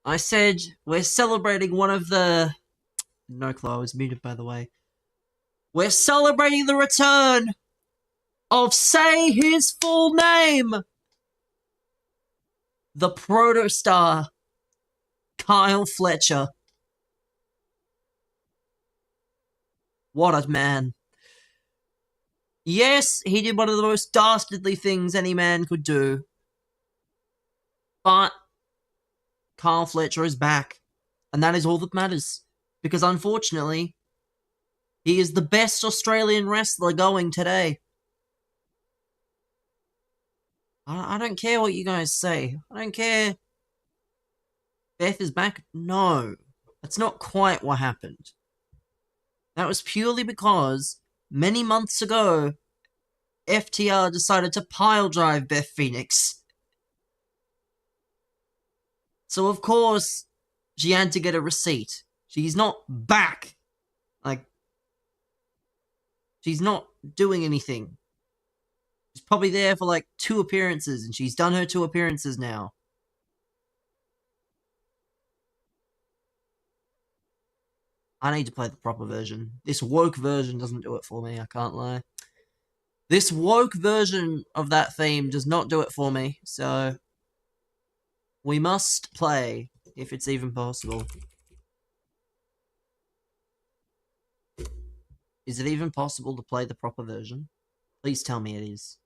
I said we're celebrating one of the... No clue, I was muted by the way. We're celebrating the return of Say His Full Name! The protostar, Kyle Fletcher. What a man. Yes, he did one of the most dastardly things any man could do. But Kyle Fletcher is back. And that is all that matters. Because unfortunately, he is the best Australian wrestler going today. I don't care what you guys say. I don't care. Beth is back? No. That's not quite what happened. That was purely because many months ago, FTR decided to pile drive Beth Phoenix. So of course, she had to get a receipt. She's not back. Like, she's not doing anything. She's probably there for like 2 appearances, and she's done her 2 appearances now. I need to play the proper version. This woke version doesn't do it for me, I can't lie. This woke version of that theme does not do it for me, so we must play, if it's even possible. Is it even possible to play the proper version? Please tell me it is.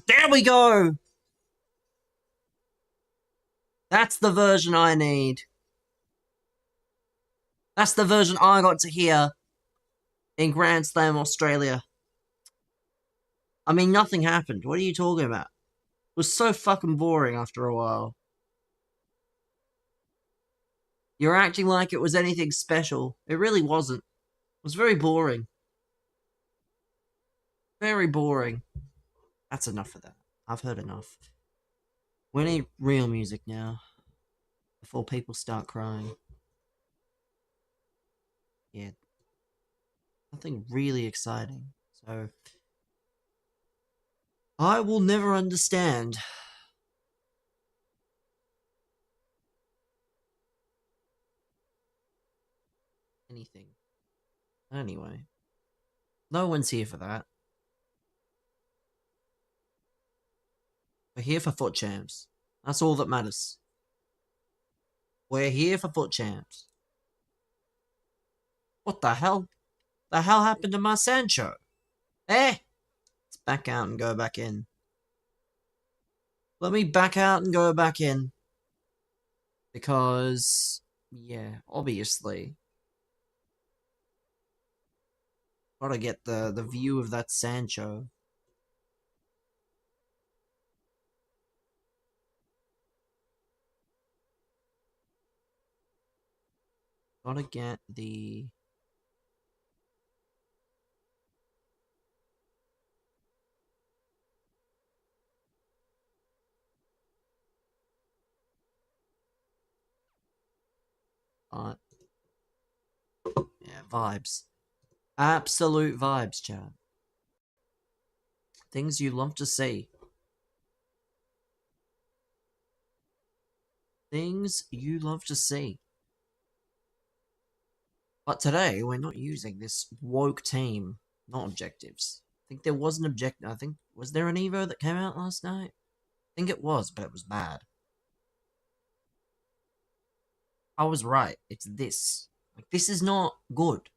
There we go! That's the version I need. That's the version I got to hear in Grand Slam Australia. I mean, nothing happened. What are you talking about? It was so fucking boring after a while. You're acting like it was anything special. It really wasn't. It was very boring. Very boring. That's enough of that. I've heard enough. We need real music now. Before people start crying. Yeah. Nothing really exciting. So... I will never understand. Anything. Anyway. No one's here for that. We're here for foot champs. That's all that matters. We're here for foot champs. What the hell? The hell happened to my Sancho? Eh? Let's back out and go back in. Let me back out and go back in. Because, yeah, obviously. Gotta get the view of that Sancho. Gotta get the... yeah, vibes. Absolute vibes, chat. Things you love to see. Things you love to see. But today, we're not using this woke team, not objectives. I think there was an objective. I think, was there an Evo that came out last night? I think it was, but it was bad. I was right. It's this. Like, this is not good.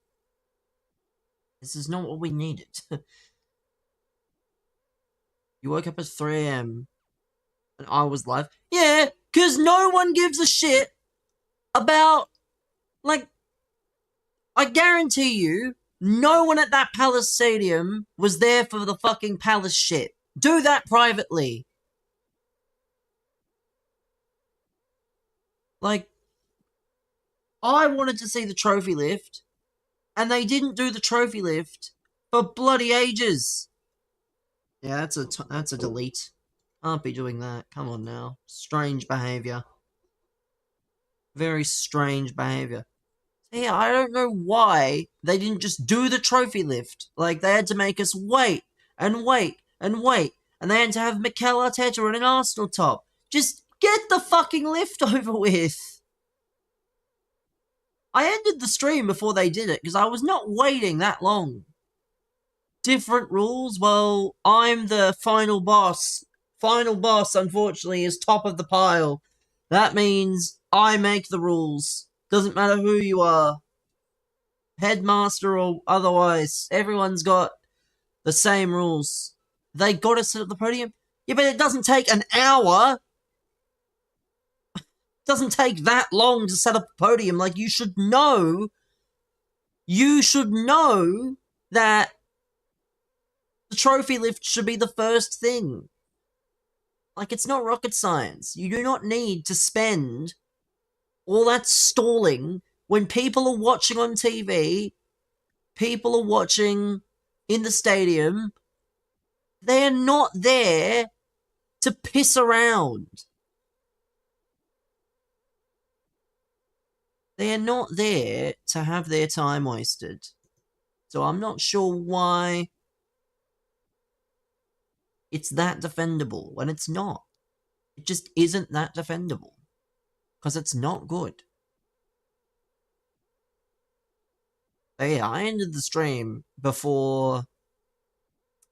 This is not what we needed. You woke up at 3 AM and I was live. Yeah, because no one gives a shit about, like, I guarantee you, no one at that Palace Stadium was there for the fucking Palace shit. Do that privately. Like, I wanted to see the trophy lift, and they didn't do the trophy lift for bloody ages. Yeah, that's a delete. Can't be doing that. Come on now. Strange behaviour. Very strange behaviour. Yeah, I don't know why they didn't just do the trophy lift. Like, they had to make us wait and wait and wait. And they had to have Mikel Arteta in an Arsenal top. Just get the fucking lift over with. I ended the stream before they did it because I was not waiting that long. Different rules? Well, I'm the final boss. Final boss, unfortunately, is top of the pile. That means I make the rules. Doesn't matter who you are. Headmaster or otherwise, everyone's got the same rules. They got to sit at the podium. Yeah, but it doesn't take an hour. It doesn't take that long to set up a podium. Like, you should know. You should know that the trophy lift should be the first thing. Like, it's not rocket science. You do not need to spend all that stalling when people are watching on TV, people are watching in the stadium. They're not there to piss around. They're not there to have their time wasted. So I'm not sure why it's that defendable when it's not. It just isn't that defendable. Because it's not good. But yeah, I ended the stream before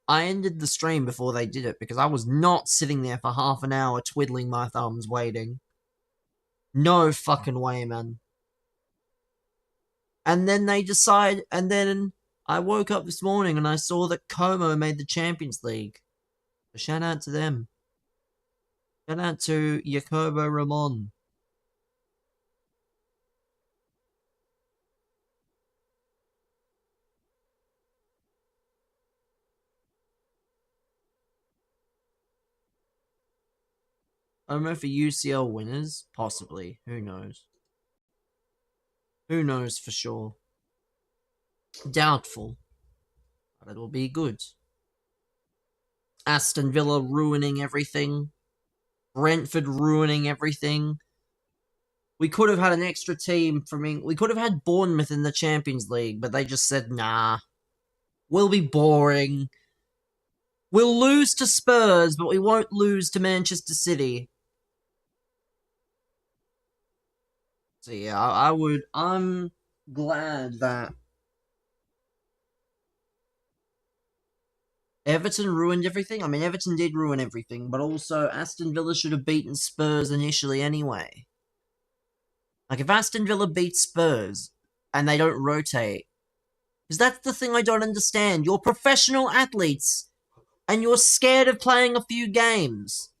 they did it because I was not sitting there for half an hour twiddling my thumbs waiting. No fucking way, man. And then I woke up this morning and I saw that Como made the Champions League. So shout out to them. Shout out to Jacobo Ramon. I don't know for UCL winners, possibly. Who knows? Who knows for sure? Doubtful. But it'll be good. Aston Villa ruining everything. Brentford ruining everything. We could have had an extra team from England. We could have had Bournemouth in the Champions League, but they just said, nah. We'll be boring. We'll lose to Spurs, but we won't lose to Manchester City. So yeah, I'm glad that Everton ruined everything. I mean, Everton did ruin everything, but also Aston Villa should have beaten Spurs initially anyway. Like, if Aston Villa beat Spurs and they don't rotate, because that's the thing I don't understand. You're professional athletes, and you're scared of playing a few games.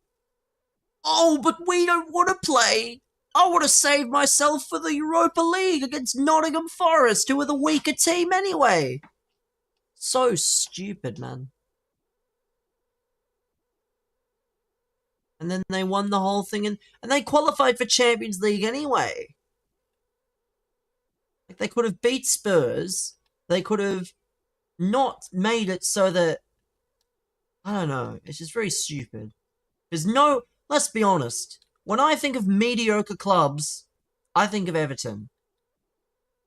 Oh, but we don't want to play. I want to save myself for the Europa League against Nottingham Forest, who are the weaker team anyway. So stupid, man. And then they won the whole thing, and they qualified for Champions League anyway. Like, they could have beat Spurs. They could have not made it so that... I don't know. It's just very stupid. There's no... Let's be honest. When I think of mediocre clubs, I think of Everton.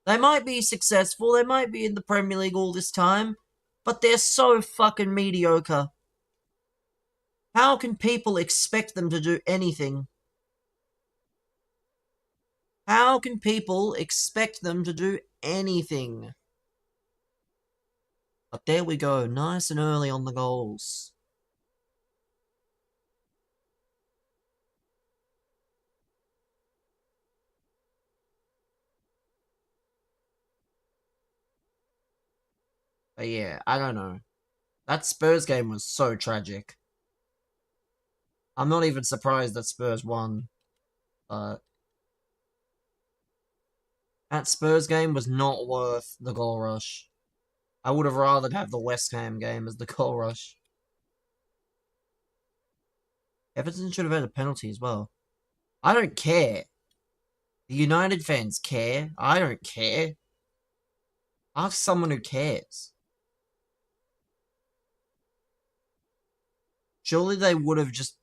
They might be successful. They might be in the Premier League all this time. But they're so fucking mediocre. How can people expect them to do anything? How can people expect them to do anything? But there we go, nice and early on the goals. But yeah, I don't know. That Spurs game was so tragic. I'm not even surprised that Spurs won. But that Spurs game was not worth the goal rush. I would have rather have the West Ham game as the goal rush. Everton should have had a penalty as well. I don't care. The United fans care. I don't care. Ask someone who cares. Surely they would have just...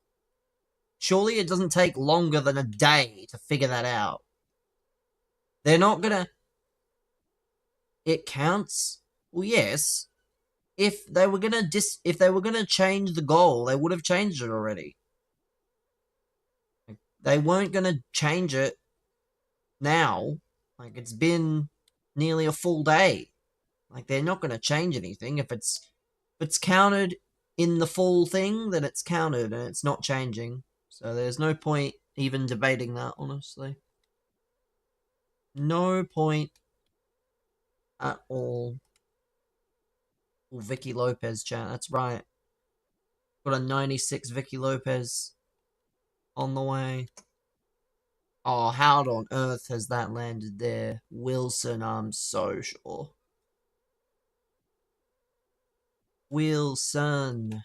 Surely it doesn't take longer than a day to figure that out. They're not gonna... it counts. Well, yes. If they were gonna change the goal, they would have changed it already. Like, they weren't gonna change it now. Like, it's been nearly a full day. Like, they're not gonna change anything. If it's counted in the full thing, then it's counted and it's not changing. So there's no point even debating that, honestly. No point at all. Oh, Vicky Lopez, chat. That's right. Got a 96 Vicky Lopez on the way. Oh, how on earth has that landed there? Wilson, I'm so sure. Wilson.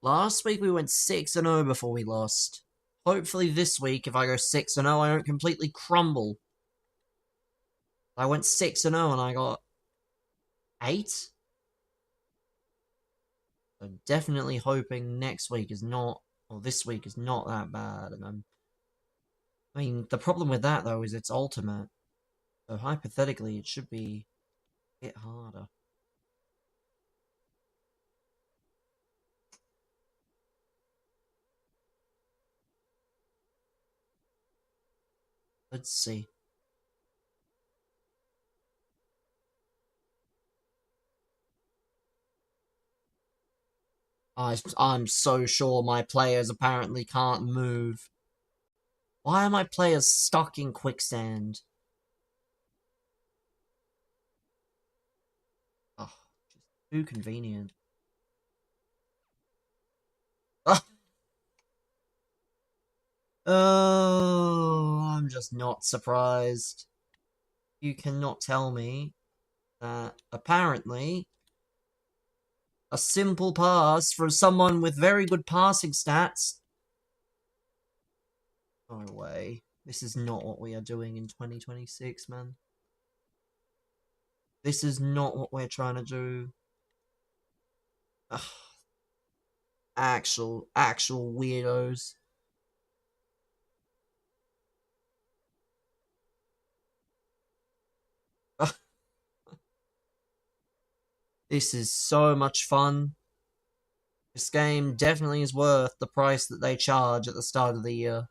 Last week we went 6-0 before we lost. Hopefully this week, if I go 6-0, I don't completely crumble. I went 6-0 and I got 8. So definitely hoping next week is not, or this week is not that bad. And I mean, the problem with that though is it's ultimate. So hypothetically, it should be a bit harder. Let's see. I'm so sure my players apparently can't move. Why are my players stuck in quicksand? Oh, just too convenient. Oh, I'm just not surprised. You cannot tell me that apparently a simple pass from someone with very good passing stats. No way. This is not what we are doing in 2026, man. This is not what we're trying to do. Ugh. Actual weirdos. Ugh. This is so much fun. This game definitely is worth the price that they charge at the start of the year.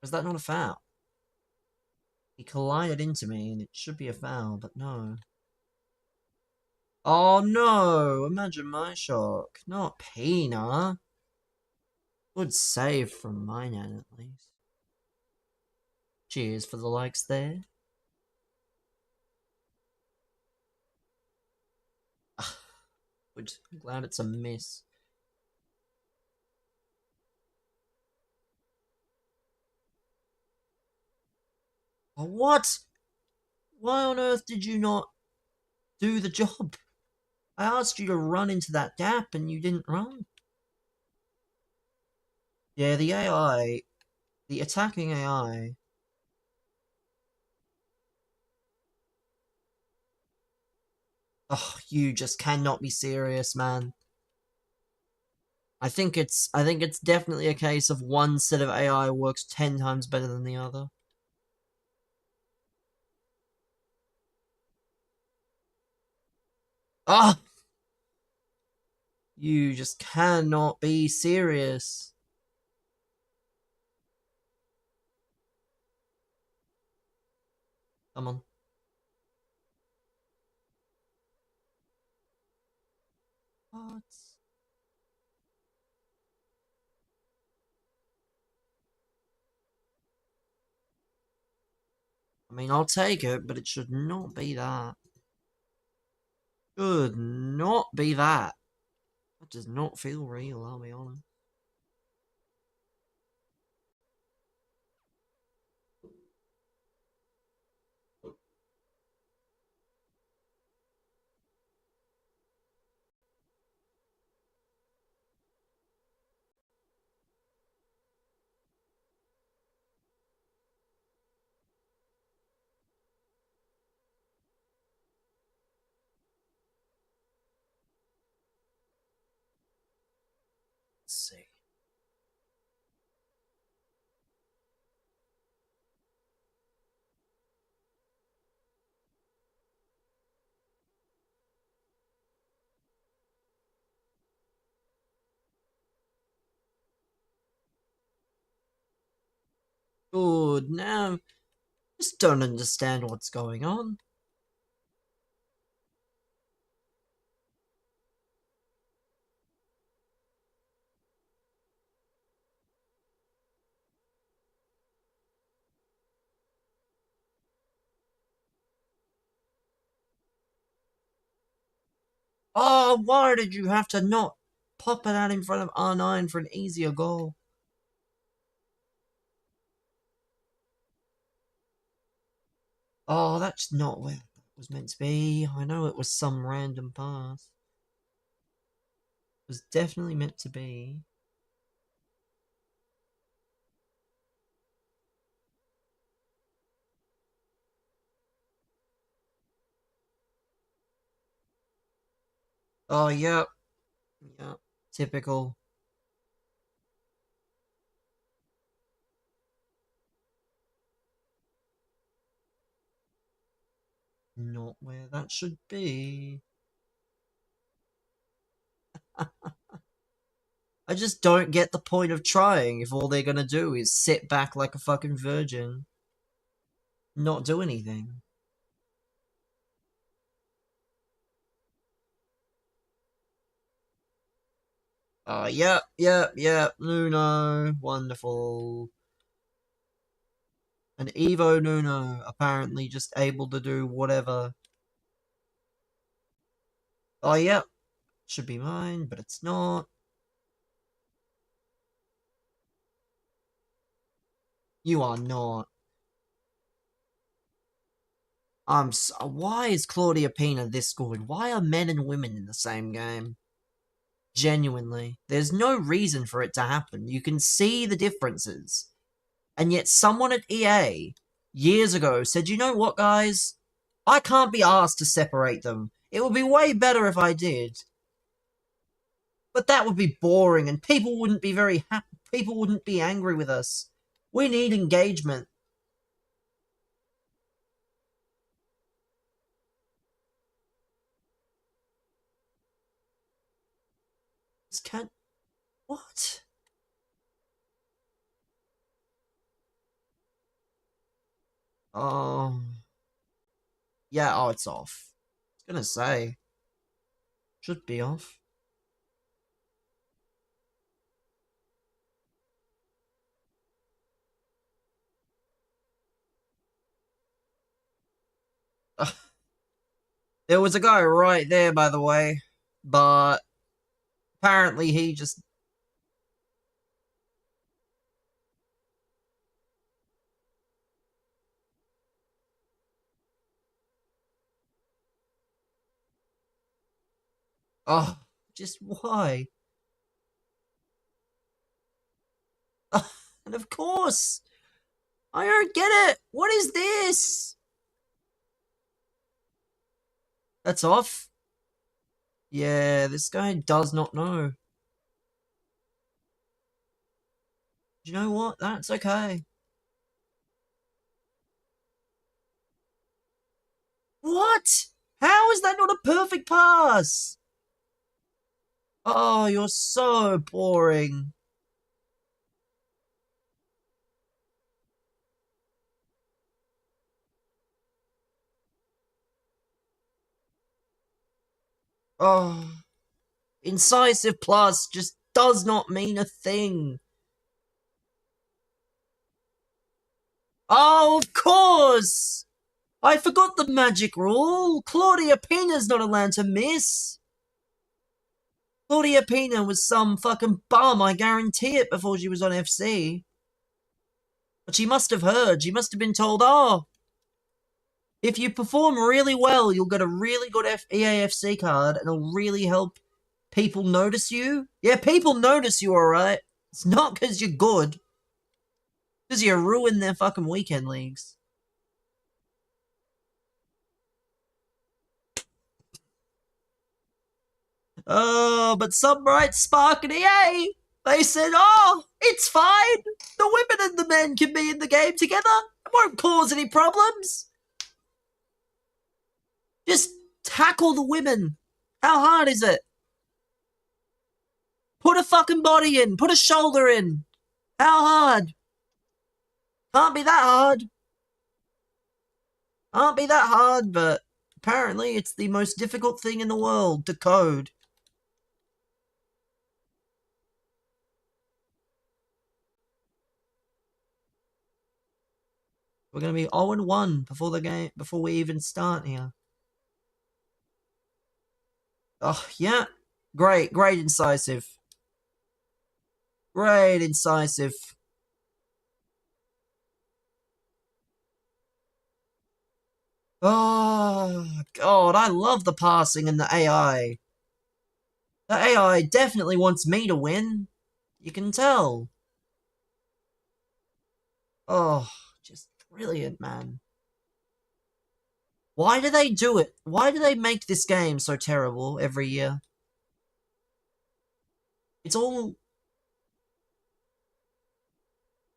Is that not a foul? He collided into me and it should be a foul, but no. Oh no! Imagine my shock. Not Pina. Good save from mine at least. Cheers for the likes there. Good. I'm glad it's a miss. Oh, what? Why on earth did you not do the job? I asked you to run into that gap and you didn't run. Yeah, the AI, the attacking AI. Oh, you just cannot be serious, man. I think it's definitely a case of one set of AI works 10 times better than the other. Ah! Oh, you just cannot be serious. Come on. What? I mean, I'll take it, but it should not be that. Should not be that. That does not feel real, I'll be honest. see. Good, now just don't understand what's going on. Oh, why did you have to not pop it out in front of R9 for an easier goal? Oh, that's not where it was meant to be. I know it was some random pass. It was definitely meant to be. Oh, yep. Yep. Typical. Not where that should be. I just don't get the point of trying if all they're gonna do is sit back like a fucking virgin. Not do anything. Oh, yep, yep, yep. Nuno. Wonderful. And Evo Nuno, apparently just able to do whatever. Oh, yep. Should be mine, but it's not. You are not. Why is Claudia Pina this good? Why are men and women in the same game? Genuinely. There's no reason for it to happen. You can see the differences. And yet someone at EA years ago said, you know what, guys? I can't be asked to separate them. It would be way better if I did. But that would be boring and people wouldn't be very happy. People wouldn't be angry with us. We need engagement. This can't. What? Oh. Yeah, oh, it's off. I was gonna say. Should be off. There was a guy right there, by the way. But apparently he just. Oh, just why? And of course, I don't get it. What is this? That's off. Yeah, this guy does not know. You know what? That's okay. What? How is that not a perfect pass? Oh, you're so boring. Oh, incisive plus just does not mean a thing. Oh, of course! I forgot the magic rule. Claudia Pina's not allowed to miss. Claudia Pina was some fucking bum, I guarantee it, before she was on FC. But she must have heard. She must have been told, oh, if you perform really well, you'll get a really good EAFC card and it'll really help people notice you. Yeah, people notice you, alright. It's not because you're good. Because you ruin their fucking weekend leagues. Oh, but some bright spark at EA! They said, oh, it's fine. The women and the men can be in the game together. It won't cause any problems. Just tackle the women. How hard is it? Put a fucking body in. Put a shoulder in. How hard? Can't be that hard. Can't be that hard, but apparently it's the most difficult thing in the world to code. We're gonna be 0-1 before we even start here. Oh yeah. Great incisive. Great incisive. Oh god, I love the passing and the AI. The AI definitely wants me to win. You can tell. Oh, just brilliant, man. Why do they do it? Why do they make this game so terrible every year? It's all...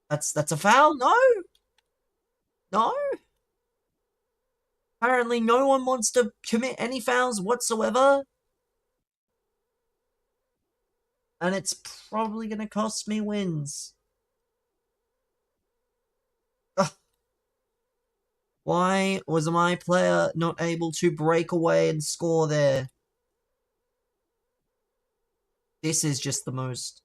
That's a foul? No? No? Apparently no one wants to commit any fouls whatsoever. And it's probably going to cost me wins. Ugh. Why was my player not able to break away and score there? This is just the most...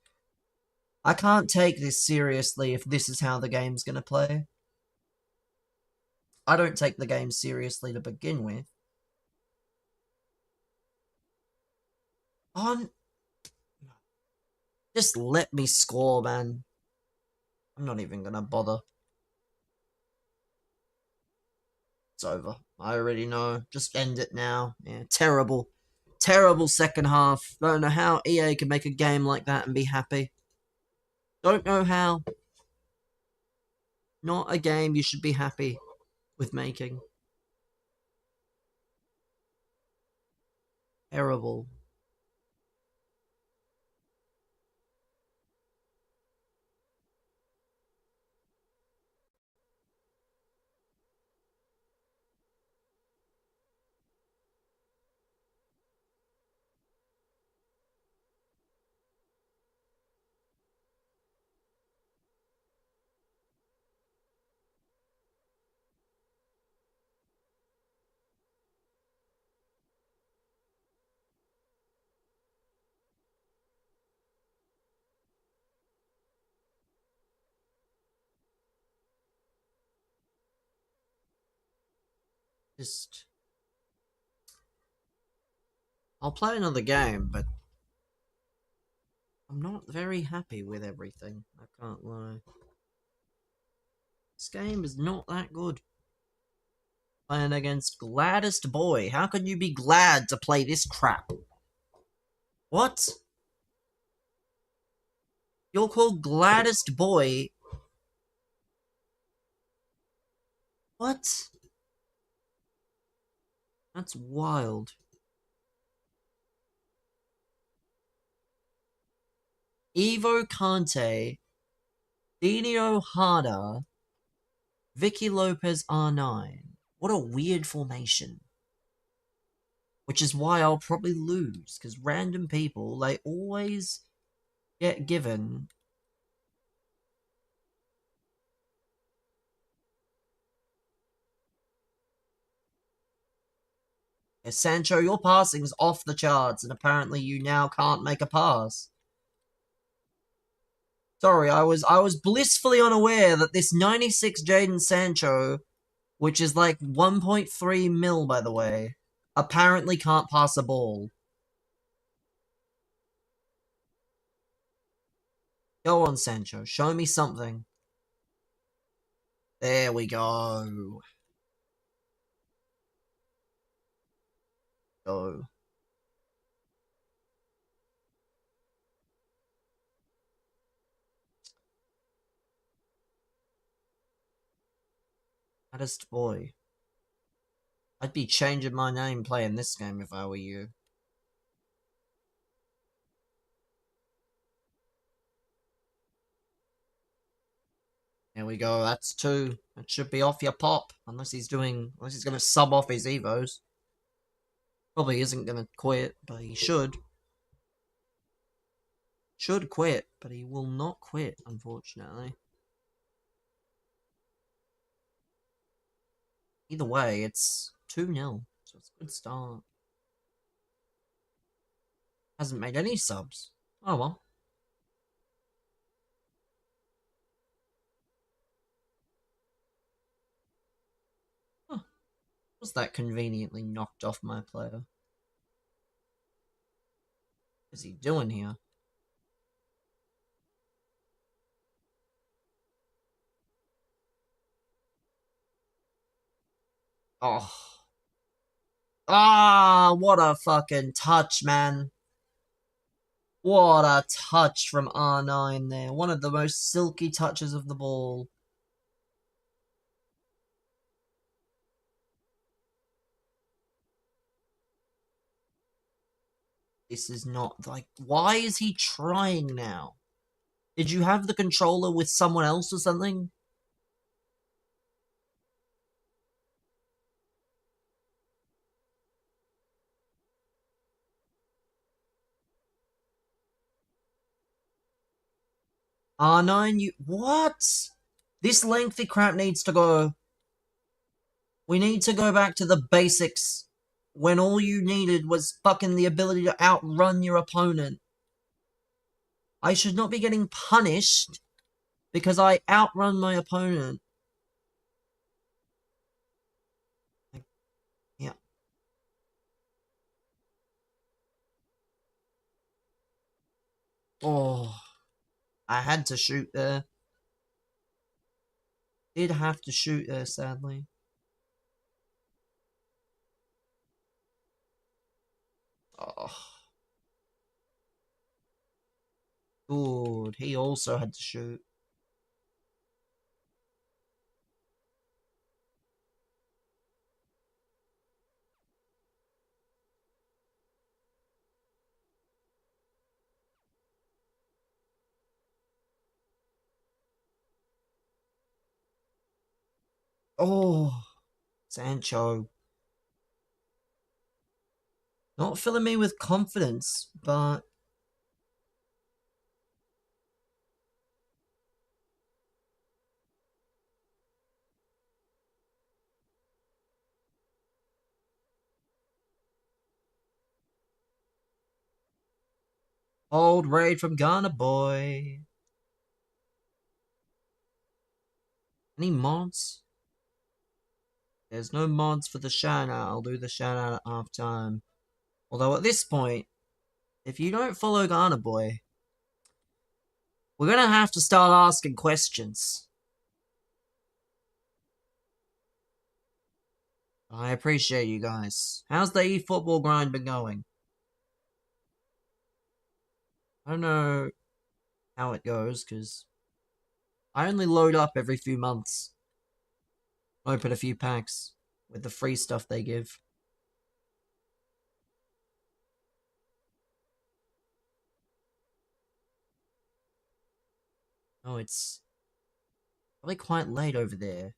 I can't take this seriously if this is how the game's going to play. I don't take the game seriously to begin with. On... Just let me score, man. I'm not even going to bother. It's over. I already know. Just end it now. Yeah, terrible. Terrible second half. Don't know how EA can make a game like that and be happy. Don't know how. Not a game you should be happy with making. Terrible. Just... I'll play another game, but I'm not very happy with everything. I can't lie. This game is not that good. Playing against Gladdest Boy. How can you be glad to play this crap? What? You're called Gladdest Boy? What? That's wild. Evo Kante, Dino Hada, Vicky Lopez R9. What a weird formation. Which is why I'll probably lose, because random people, they always get given... Yeah, Sancho, your passing's off the charts, and apparently you now can't make a pass. Sorry, I was blissfully unaware that this 96 Jadon Sancho, which is like 1.3 mil, by the way, apparently can't pass a ball. Go on, Sancho. Show me something. There we go. Go. Gladdest Boy. I'd be changing my name playing this game if I were you. There we go. That's 2. That should be off your pop. Unless he's going to sub off his Evos. Probably isn't going to quit, but he should. Should quit, but he will not quit, unfortunately. Either way, it's 2-0. So it's a good start. Hasn't made any subs. Oh well. Huh. Was that conveniently knocked off my player? What's he doing here? Oh. Ah, what a fucking touch, man. What a touch from R9 there. One of the most silky touches of the ball. This is not, like, why is he trying now? Did you have the controller with someone else or something? R9, you... What? This lengthy crap needs to go. We need to go back to the basics. When all you needed was fucking the ability to outrun your opponent. I should not be getting punished because I outrun my opponent. Yeah. Oh, I had to shoot there. Did have to shoot there, sadly. Oh. Good. He also had to shoot. Oh, Sancho. Not filling me with confidence, but... Old raid from Ghana boy. Any mods? There's no mods for the shout out. I'll do the shout out at half time. Although at this point, if you don't follow Ghana boy, we're gonna have to start asking questions. I appreciate you guys. How's the eFootball grind been going? I don't know how it goes, because I only load up every few months. Open a few packs with the free stuff they give. Oh, it's probably quite late over there.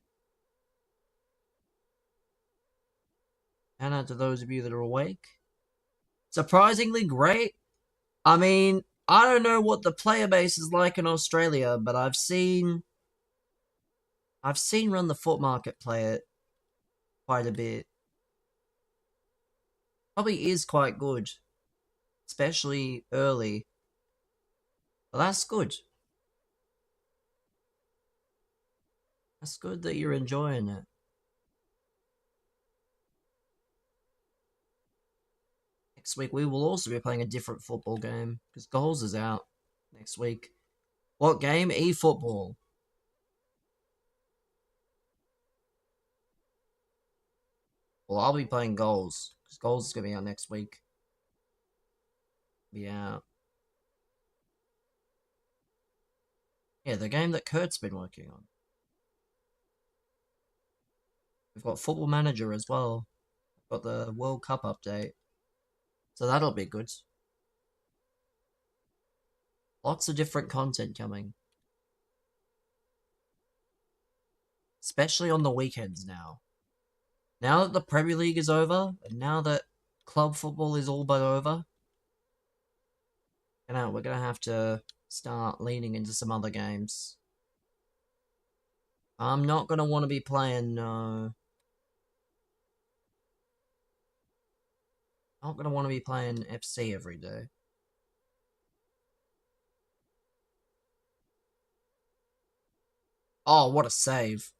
And out to those of you that are awake. Surprisingly great. I mean, I don't know what the player base is like in Australia, but I've seen Run the Foot Market play it quite a bit. Probably is quite good, especially early. But that's good. That's good that you're enjoying it. Next week we will also be playing a different football game because Goals is out next week. What game? eFootball. Well, I'll be playing Goals because Goals is gonna be out next week. Yeah. Yeah, the game that Kurt's been working on. We've got Football Manager as well. Got the World Cup update. So that'll be good. Lots of different content coming. especially on the weekends now. Now that the Premier League is over, and now that club football is all but over, we're gonna have to start leaning into some other games. I'm not gonna want to be playing, no. Not gonna want to be playing FC every day. Oh, what a save.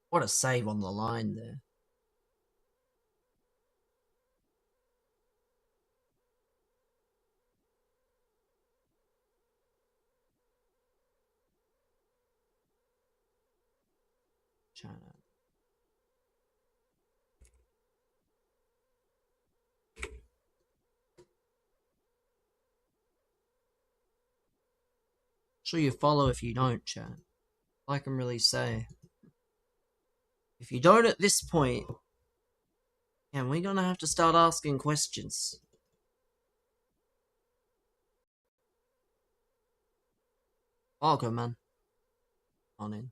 What a save on the line there. China. Sure you follow if you don't, chat. I can really say. If you don't at this point, yeah, we're gonna have to start asking questions. Welcome, man. On in.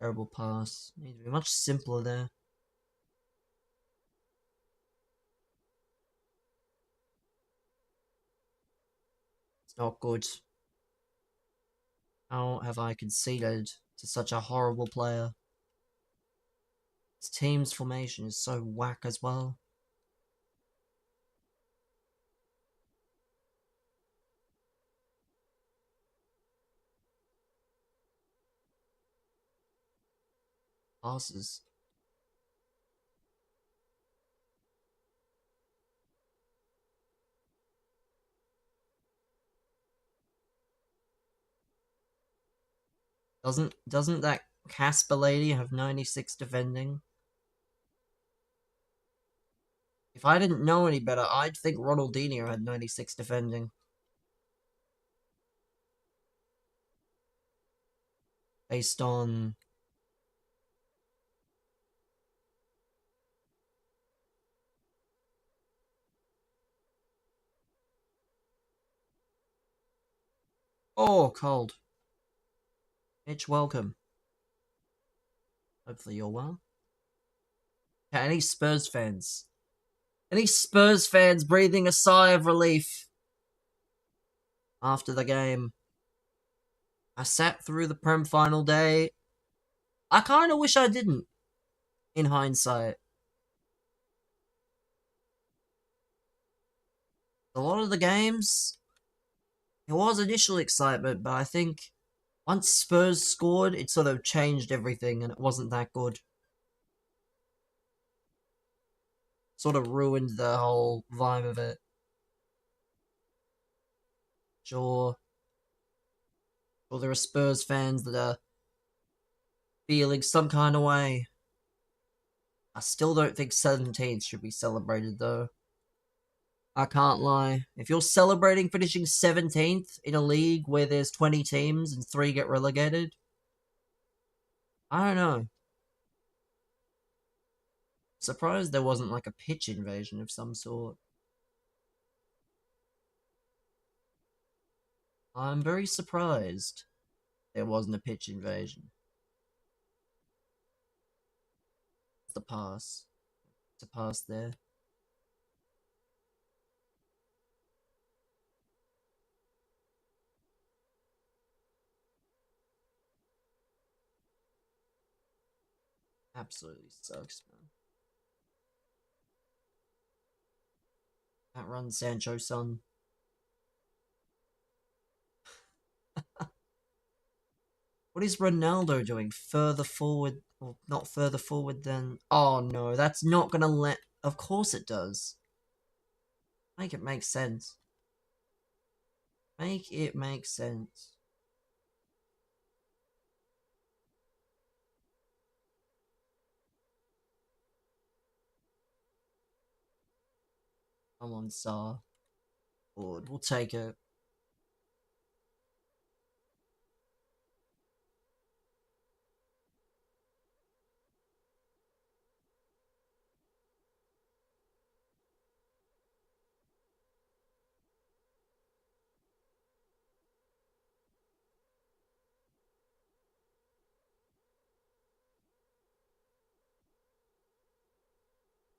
Terrible pass. Need to be much simpler there. It's not good. How have I conceded to such a horrible player? His team's formation is so whack as well. Passes. Doesn't that Casper lady have 96 defending? If I didn't know any better, I'd think Ronaldinho had 96 defending. Based on... Oh, cold. Mitch, welcome. Hopefully you're well. Yeah, any Spurs fans? Any Spurs fans breathing a sigh of relief after the game? I sat through the Prem final day. I kind of wish I didn't, in hindsight. A lot of the games, it was initial excitement, but I think once Spurs scored, it sort of changed everything and it wasn't that good. Sort of ruined the whole vibe of it. Sure, there are Spurs fans that are feeling some kind of way. I still don't think 17th should be celebrated, though. I can't lie. If you're celebrating finishing 17th in a league where there's 20 teams and 3 get relegated, I don't know. Surprised there wasn't like a pitch invasion of some sort. I'm very surprised there wasn't a pitch invasion. The pass. It's a pass there. Absolutely sucks, man. That run, Sancho, son. What is Ronaldo doing? Further forward, or not further forward than... Oh no, that's not gonna let... Of course it does. Make it make sense. Make it make sense. Come on, Sar. Forward, we'll take it.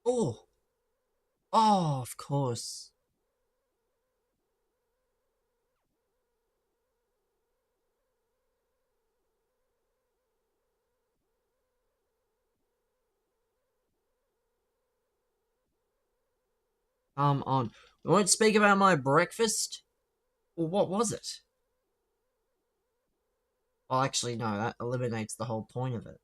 Oh, oh, of course. Come on. We won't speak about my breakfast? Well, what was it? Well, actually, no, that eliminates the whole point of it.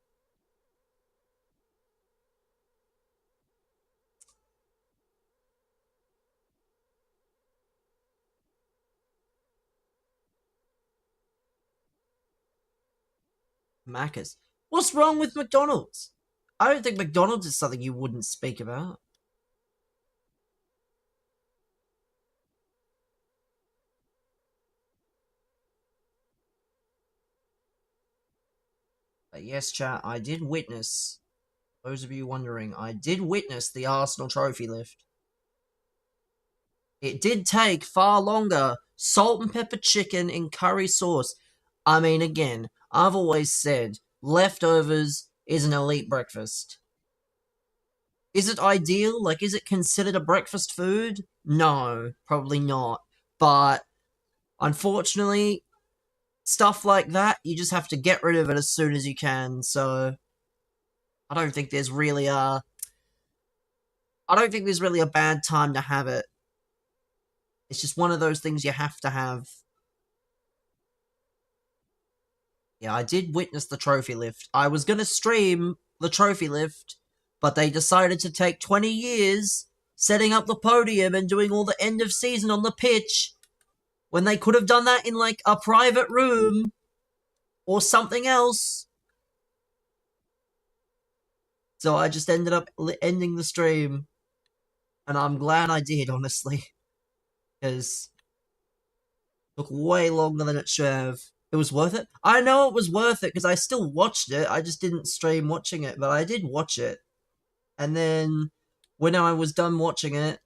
Macca's. What's wrong with McDonald's? I don't think McDonald's is something you wouldn't speak about. But yes, chat, I did witness, those of you wondering, I did witness the Arsenal trophy lift. It did take far longer. Salt and pepper chicken in curry sauce. I mean, again, I've always said leftovers is an elite breakfast. Is it ideal? Like, is it considered a breakfast food? No, probably not. But unfortunately, stuff like that, you just have to get rid of it as soon as you can. So I don't think there's really a bad time to have it. It's just one of those things you have to have. Yeah, I did witness the trophy lift. I was gonna stream the trophy lift, but they decided to take 20 years setting up the podium and doing all the end of season on the pitch when they could have done that in like a private room or something else. So I just ended up ending the stream. And I'm glad I did, honestly. Because it took way longer than it should have. It was worth it. I know it was worth it because I still watched it. I just didn't stream watching it, but I did watch it. And then when I was done watching it,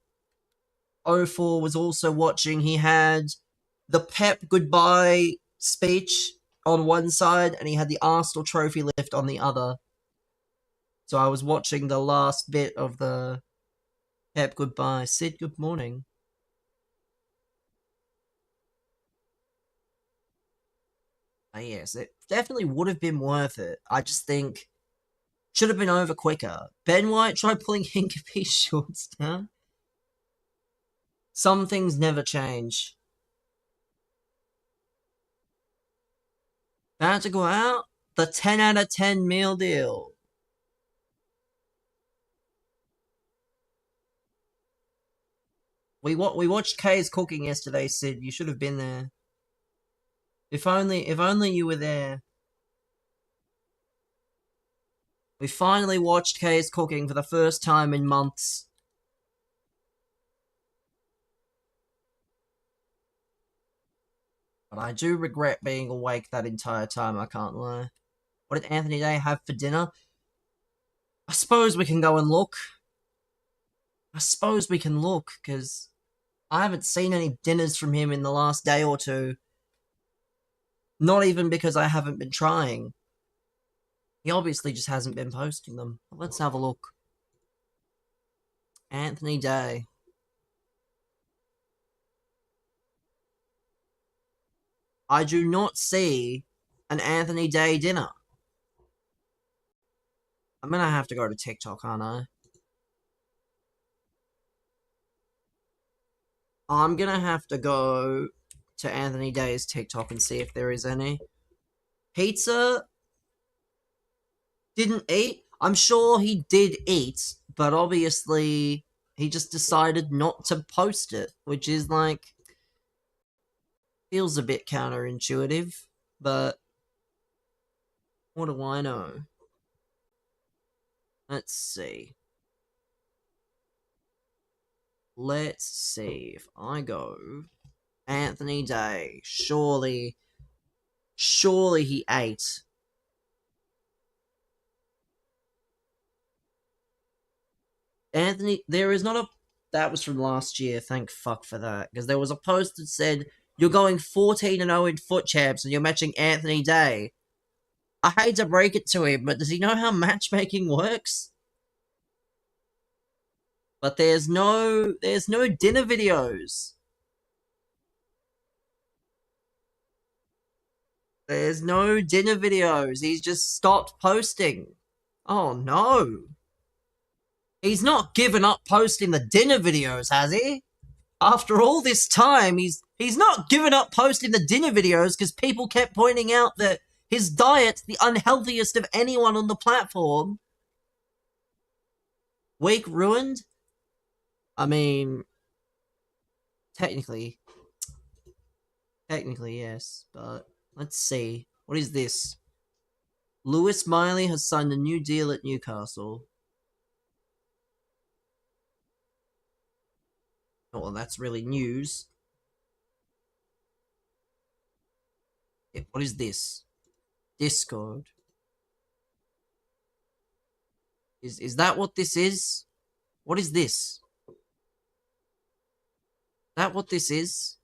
O4 was also watching. He had the Pep goodbye speech on one side, and he had the Arsenal trophy lift on the other. So I was watching the last bit of the Pep goodbye. Sid, good morning. Yes, it definitely would have been worth it. I just think should have been over quicker. Ben White tried pulling Hincapie shorts down. Some things never change. About to go out, the 10 out of 10 meal deal. We watched Kay's cooking yesterday, Sid. You should have been there. If only you were there. We finally watched Kay's cooking for the first time in months. But I do regret being awake that entire time, I can't lie. What did Anthony Day have for dinner? I suppose we can go and look. Because I haven't seen any dinners from him in the last day or two. Not even because I haven't been trying. He obviously just hasn't been posting them. Let's have a look. Anthony Day. I do not see an Anthony Day dinner. I'm gonna have to go to TikTok, aren't I? I'm gonna have to go to Anthony Day's TikTok and see if there is any. Pizza didn't eat. I'm sure he did eat, but obviously he just decided not to post it, which is like feels a bit counterintuitive, but what do I know? Let's see. Let's see if I go Anthony Day. Surely he ate. Anthony, there is not a. That was from last year. Thank fuck for that, because there was a post that said you're going 14-0 in foot champs and you're matching Anthony Day. I hate to break it to him, but does he know how matchmaking works? But there's no dinner videos. There's no dinner videos. He's just stopped posting. Oh no. He's not given up posting the dinner videos, has he? After all this time, he's not given up posting the dinner videos because people kept pointing out that his diet's the unhealthiest of anyone on the platform. Week ruined? I mean, technically, yes, but let's see. What is this? Lewis Miley has signed a new deal at Newcastle. Oh, well, that's really news. What is this? Discord. Is that what this is? What is this? Is that what this is?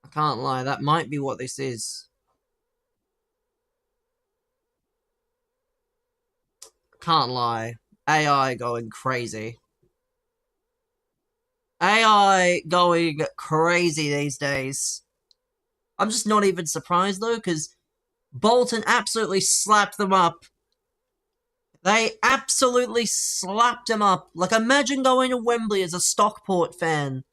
I can't lie, that might be what this is. Can't lie. AI going crazy. AI going crazy these days. I'm just not even surprised though, because Bolton absolutely slapped them up. They absolutely slapped them up. Like, imagine going to Wembley as a Stockport fan.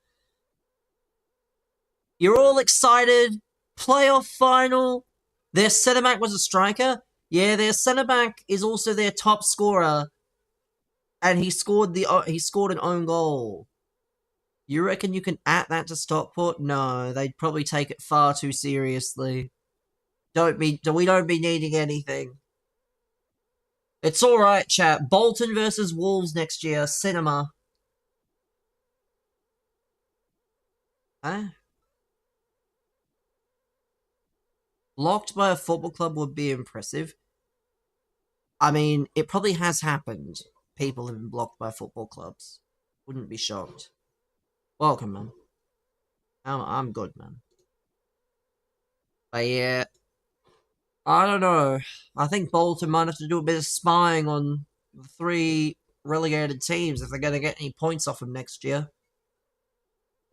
You're all excited. Playoff final. Their centre back was a striker. Yeah, their centre back is also their top scorer, and he scored an own goal. You reckon you can at that to Stockport? No, they'd probably take it far too seriously. We don't be needing anything. It's alright, chat. Bolton versus Wolves next year. Cinema. Huh? Blocked by a football club would be impressive. I mean, it probably has happened. People have been blocked by football clubs. Wouldn't be shocked. Welcome, man. I'm good, man. But yeah, I don't know. I think Bolton might have to do a bit of spying on the three relegated teams if they're going to get any points off them next year.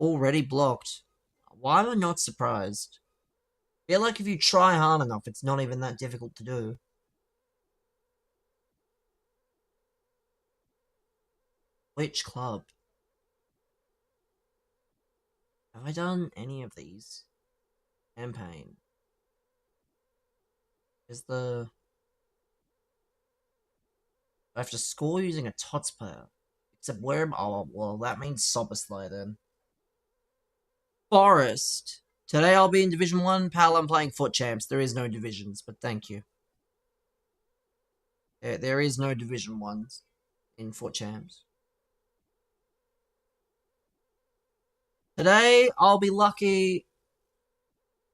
Already blocked. Why am I not surprised? I feel like if you try hard enough, it's not even that difficult to do. Which club? Have I done any of these? Campaign. Is the... I have to score using a Tots player. Except where am... Oh, well, that means Soboslai then. Forest. Today I'll be in Division 1. Pal, I'm playing Foot Champs. There is no divisions, but thank you. There is no Division 1s in Foot Champs. Today I'll be lucky...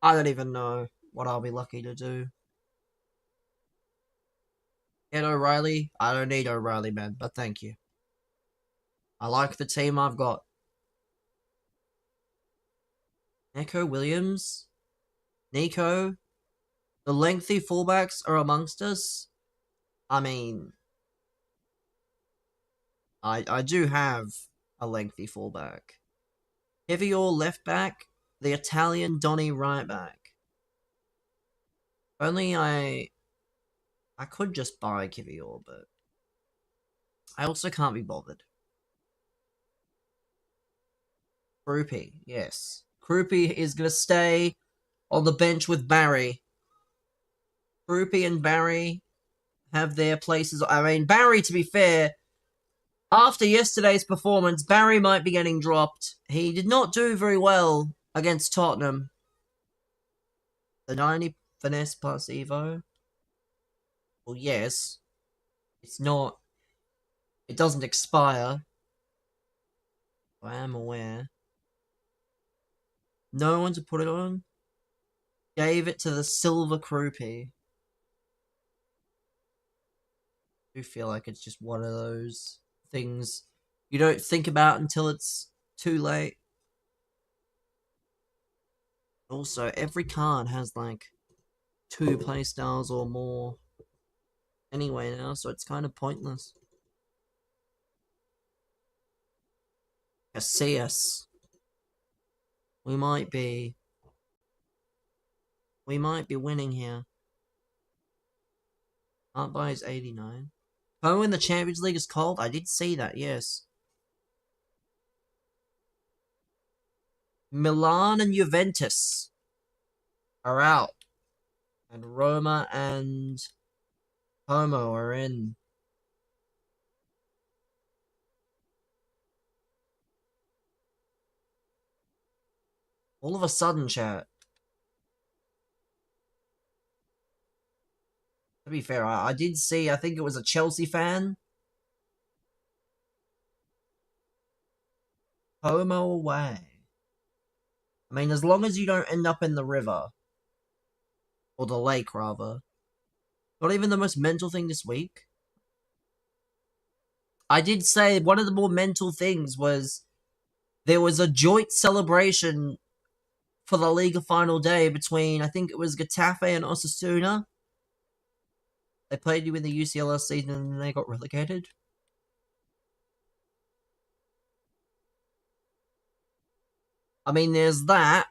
I don't even know what I'll be lucky to do. Get O'Reilly? I don't need O'Reilly, man, but thank you. I like the team I've got. Neko Williams? Nico? The lengthy fullbacks are amongst us? I mean... I do have a lengthy fullback. Kivior left back, the Italian Donny right back. Only I could just buy Kivior, but I also can't be bothered. Krupi, yes. Krupi is going to stay on the bench with Barry. Krupi and Barry have their places. I mean, Barry, to be fair, after yesterday's performance, Barry might be getting dropped. He did not do very well against Tottenham. The 90 finesse plus Evo? Well, yes. It's not... It doesn't expire. I am aware. No one to put it on? Gave it to the Silver Krupi. I do feel like it's just one of those things you don't think about until it's too late. Also, every card has like 2 playstyles or more. anyway now, so it's kind of pointless. Casillas. We might be winning here. Art by is 89. Oh, in the Champions League is cold? I did see that, yes. Milan and Juventus are out. And Roma and Como are in. All of a sudden, chat. To be fair, I did see, I think it was a Chelsea fan. Como away. I mean, as long as you don't end up in the river. Or the lake, rather. Not even the most mental thing this week. I did say one of the more mental things was there was a joint celebration for the Liga final day between, I think it was Getafe and Osasuna. They played you in the UCLS season and then they got relegated. I mean, there's that.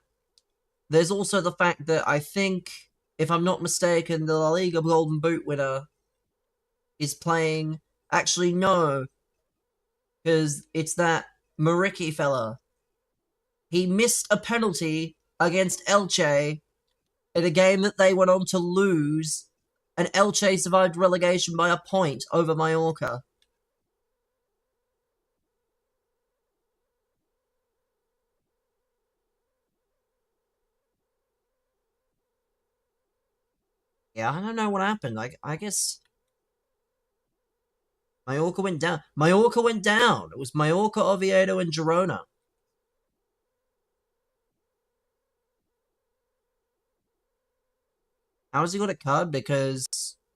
There's also the fact that I think, if I'm not mistaken, the La Liga Golden Boot winner is playing... Actually, no. Because it's that Mariki fella. He missed a penalty against Elche in a game that they went on to lose, and Elche survived relegation by a point over Mallorca. Yeah, I don't know what happened. I guess Mallorca went down. Mallorca went down. It was Mallorca, Oviedo, and Girona. How has he got it cut? Because,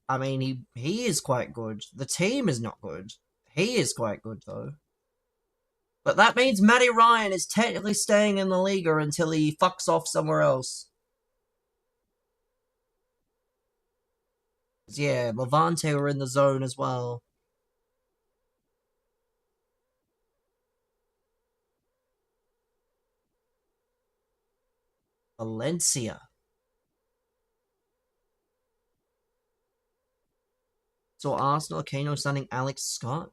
I mean, he is quite good. The team is not good. He is quite good, though. But that means Matty Ryan is technically staying in the Liga until he fucks off somewhere else. Yeah, Levante were in the zone as well. Valencia. So Arsenal, Kano signing Alex Scott.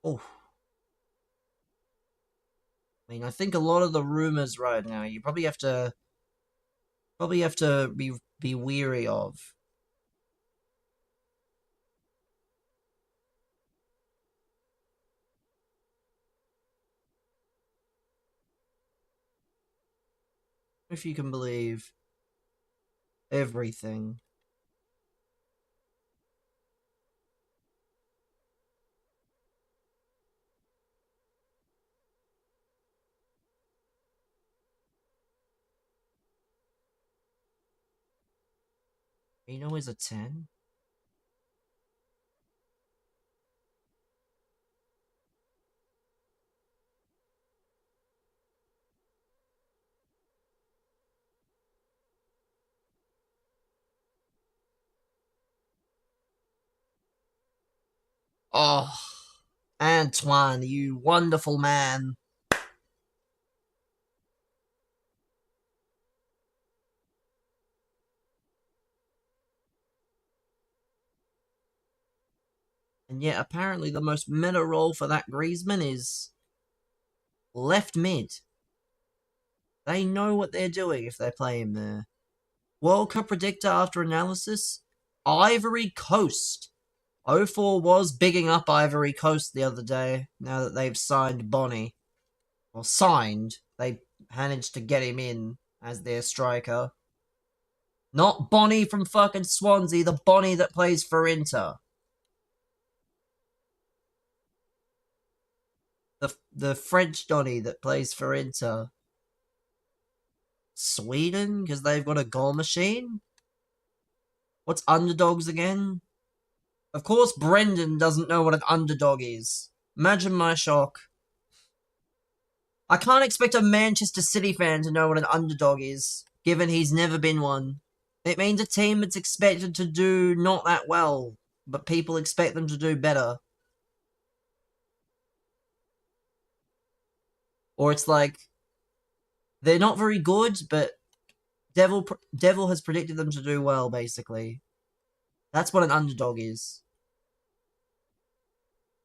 Oh. I mean, I think a lot of the rumors right now, you probably have to be weary of. If you can believe everything. Kano is a 10? Oh, Antoine, you wonderful man. And yet, apparently, the most meta role for that Griezmann is left mid. They know what they're doing if they play him there. World Cup predictor after analysis? Ivory Coast. 04 was bigging up Ivory Coast the other day, now that they've signed Bonnie. Well, signed. They managed to get him in as their striker. Not Bonnie from fucking Swansea, the Bonnie that plays for Inter. The French Donny that plays for Inter. Sweden? Because they've got a goal machine? What's underdogs again? Of course Brendan doesn't know what an underdog is. Imagine my shock. I can't expect a Manchester City fan to know what an underdog is. given he's never been one. It means a team that's expected to do not that well, but people expect them to do better. Or it's like, they're not very good, but Devil has predicted them to do well, basically. That's what an underdog is.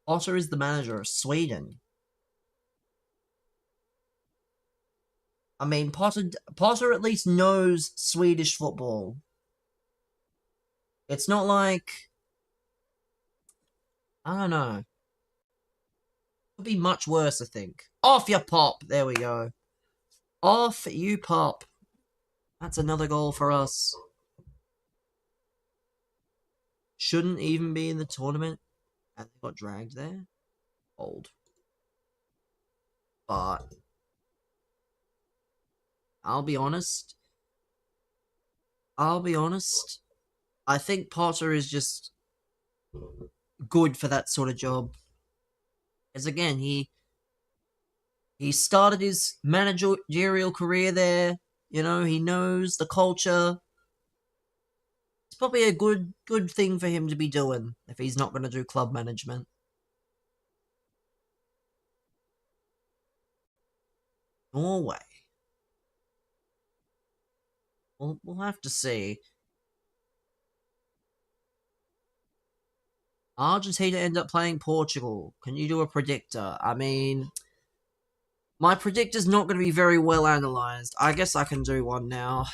Potter is the manager of Sweden. I mean, Potter at least knows Swedish football. It's not like... I don't know. It could be much worse, I think. Off you pop! There we go. Off you pop. That's another goal for us. Shouldn't even be in the tournament. And they got dragged there. Old. But I'll be honest. I think Potter is just good for that sort of job. As again, he started his managerial career there. You know, he knows the culture. It's probably a good thing for him to be doing if he's not going to do club management. Norway. We'll have to see. Argentina end up playing Portugal. Can you do a predictor? I mean, my predictor's not going to be very well analysed. I guess I can do one now.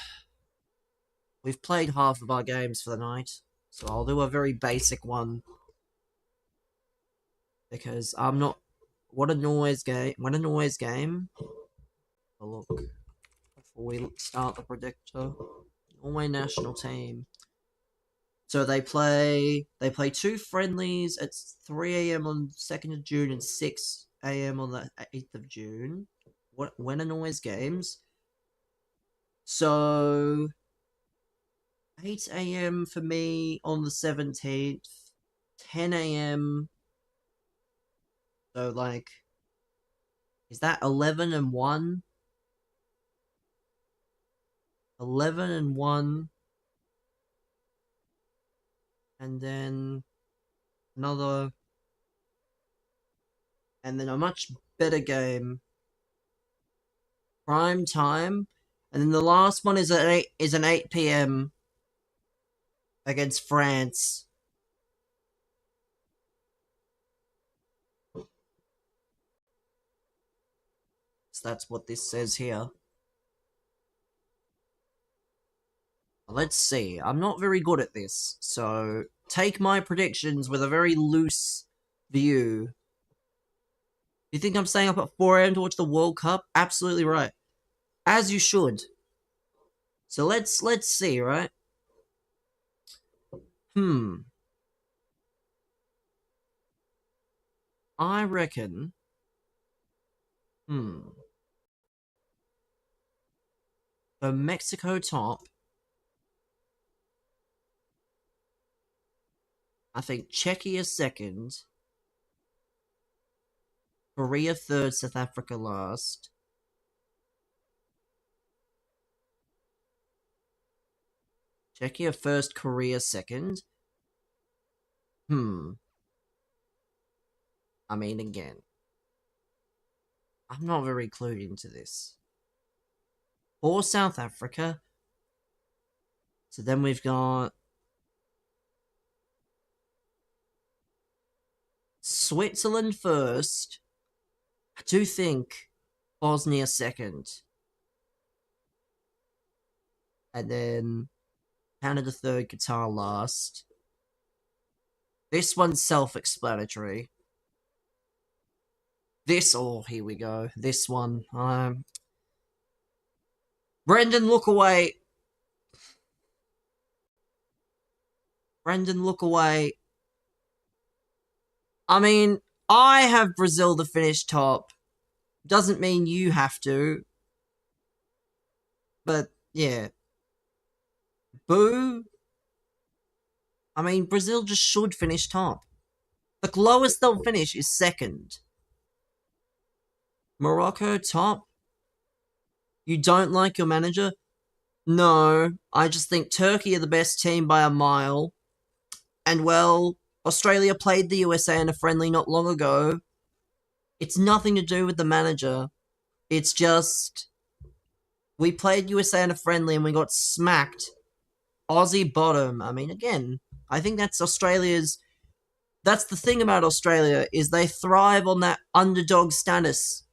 We've played half of our games for the night, so I'll do a very basic one. Because I'm not... What a noise game. What a noise game. A look. Before we start the predictor. Norway national team. So they play 2 friendlies at 3 AM on 2nd of June and 6 AM on the 8th of June. When are noise games? So 8 AM for me on the 17th. 10 AM. So like, is that 11 and 1? 11 and 1. And then another, and then a much better game, prime time, and then the last one is an 8 PM against France. So that's what this says here. Let's see. I'm not very good at this, so take my predictions with a very loose view. You think I'm staying up at 4 AM to watch the World Cup? Absolutely right. As you should. So let's see, right? I reckon... So Mexico top... I think Czechia second, Korea third, South Africa last. Czechia first, Korea second. I mean, again, I'm not very clued into this. For South Africa. So then we've got Switzerland first. I do think Bosnia second. And then Canada third, Qatar last. This one's self-explanatory. Here we go. This one. Brendan, look away. Brendan, look away. I mean, I have Brazil to finish top. Doesn't mean you have to. But, yeah. Boo. I mean, Brazil just should finish top. The lowest they'll finish is second. Morocco top. You don't like your manager? No, I just think Turkey are the best team by a mile. And well, Australia played the USA in a friendly not long ago. It's nothing to do with the manager. It's just we played USA in a friendly and we got smacked. Aussie bottom. I mean, again, I think that's Australia's. That's the thing about Australia is they thrive on that underdog status.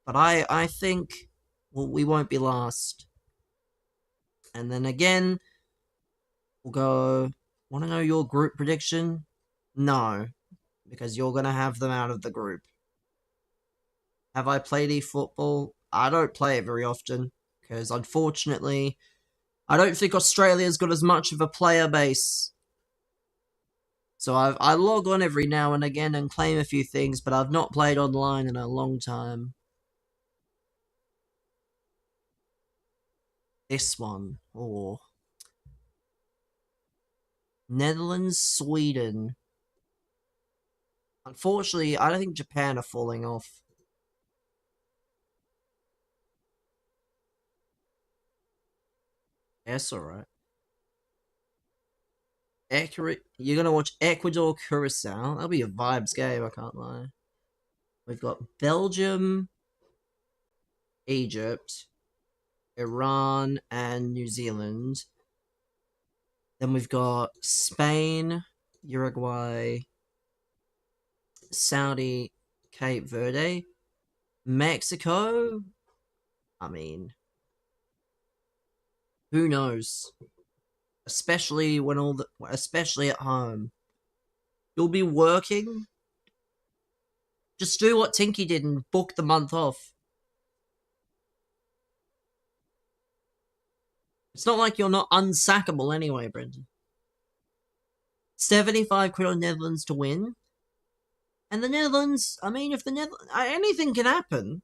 But I think well, we won't be last. And then again, we'll go. Want to know your group prediction? No, because you're gonna have them out of the group. Have I played eFootball? I don't play it very often because unfortunately, I don't think Australia's got as much of a player base. So I log on every now and again and claim a few things, but I've not played online in a long time. This one. Oh. Netherlands, Sweden. Unfortunately, I don't think Japan are falling off. That's alright. You're gonna watch Ecuador, Curacao. That'll be a vibes game, I can't lie. We've got Belgium, Egypt, Iran, and New Zealand. Then we've got Spain, Uruguay, Saudi, Cape Verde, Mexico. I mean, who knows? Especially especially at home. You'll be working. Just do what Tinky did and book the month off. It's not like you're not unsackable anyway, Brendan. 75 quid on Netherlands to win. And the Netherlands, I mean, if the Netherlands, anything can happen.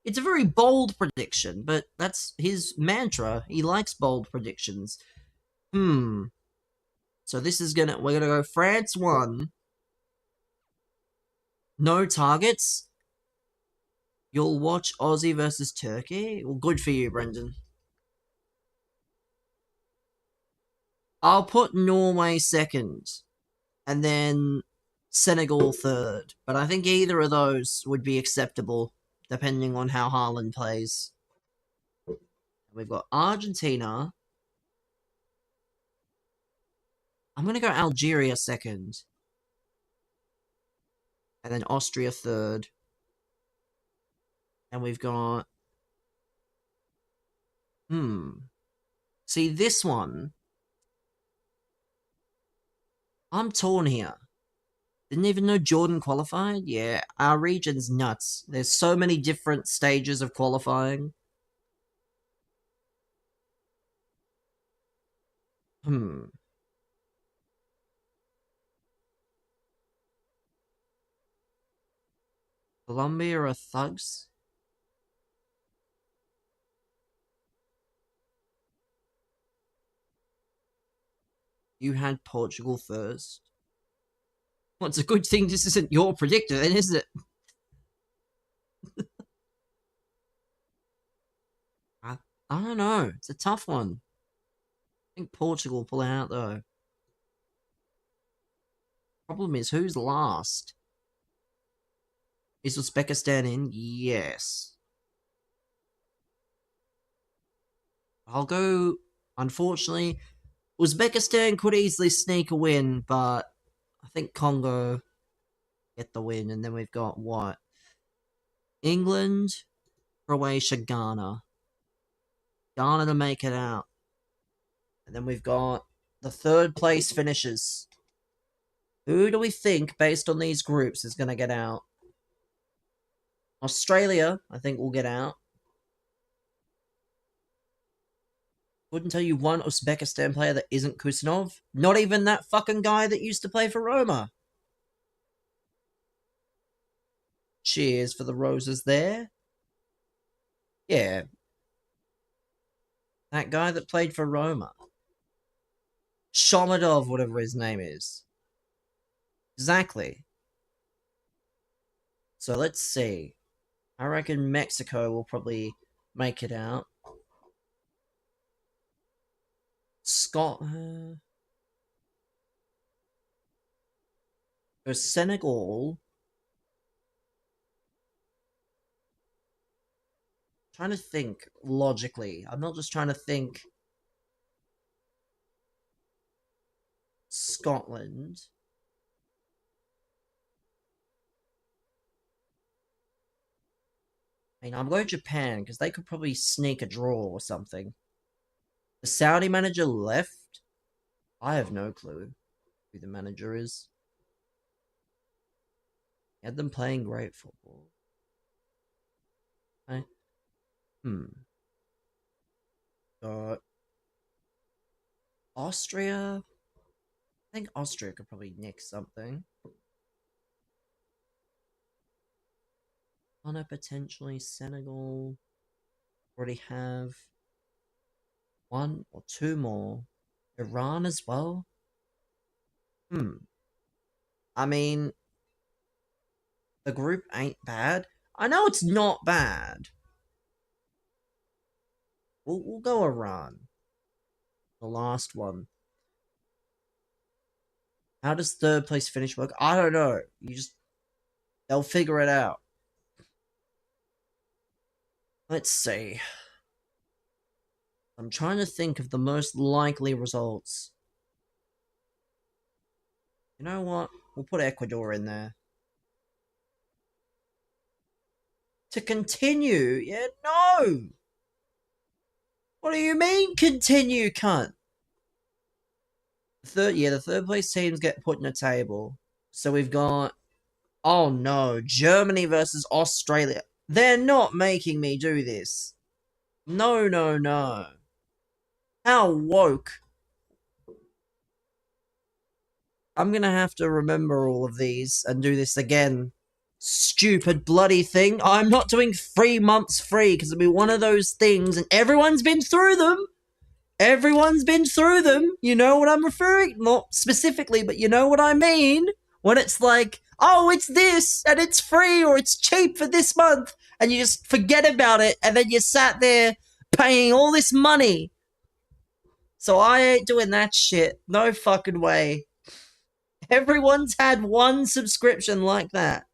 It's a very bold prediction, but that's his mantra. He likes bold predictions. So this is we're gonna go France 1. No targets. You'll watch Aussie versus Turkey? Well, good for you, Brendan. I'll put Norway second, and then Senegal third. But I think either of those would be acceptable, depending on how Haaland plays. We've got Argentina. I'm going to go Algeria second. And then Austria third. And we've got... See, this one... I'm torn here. Didn't even know Jordan qualified? Yeah, our region's nuts. There's so many different stages of qualifying. Colombia are thugs? You had Portugal first. Well, it's a good thing this isn't your predictor, then, isn't it? I don't know. It's a tough one. I think Portugal will pull out, though. Problem is, who's last? Is Uzbekistan in? Yes. I'll go... Unfortunately, Uzbekistan could easily sneak a win, but I think Congo get the win. And then we've got what? England, Croatia, Ghana. Ghana to make it out. And then we've got the third place finishers. Who do we think, based on these groups, is going to get out? Australia, I think, will get out. Couldn't tell you one Uzbekistan player that isn't Kusinov. Not even that fucking guy that used to play for Roma. Cheers for the roses there. Yeah. That guy that played for Roma. Shomadov, whatever his name is. Exactly. So let's see. I reckon Mexico will probably make it out. Senegal. Trying to think logically. I'm not just trying to think Scotland. I mean, I'm going Japan because they could probably sneak a draw or something. The Saudi manager left? I have no clue who the manager is. He had them playing great football. Got Austria. I think Austria could probably nick something. Ghana potentially. Senegal. Already have one or two more. Iran as well. I mean, the group ain't bad. I know it's not bad. We'll go Iran. The last one. How does third place finish work? I don't know. They'll figure it out. Let's see. I'm trying to think of the most likely results. You know what? We'll put Ecuador in there. To continue? Yeah, no! What do you mean, continue, cunt? The third place teams get put in a table. So we've got... Oh no, Germany versus Australia. They're not making me do this. No, no, no. How woke. I'm gonna have to remember all of these and do this again. Stupid bloody thing. I'm not doing 3 months free because it'll be one of those things and everyone's been through them. Everyone's been through them. You know what I'm referring? Not specifically, but you know what I mean. When it's like, oh, it's this and it's free or it's cheap for this month and you just forget about it and then you sat there paying all this money. So I ain't doing that shit. No fucking way. Everyone's had one subscription like that.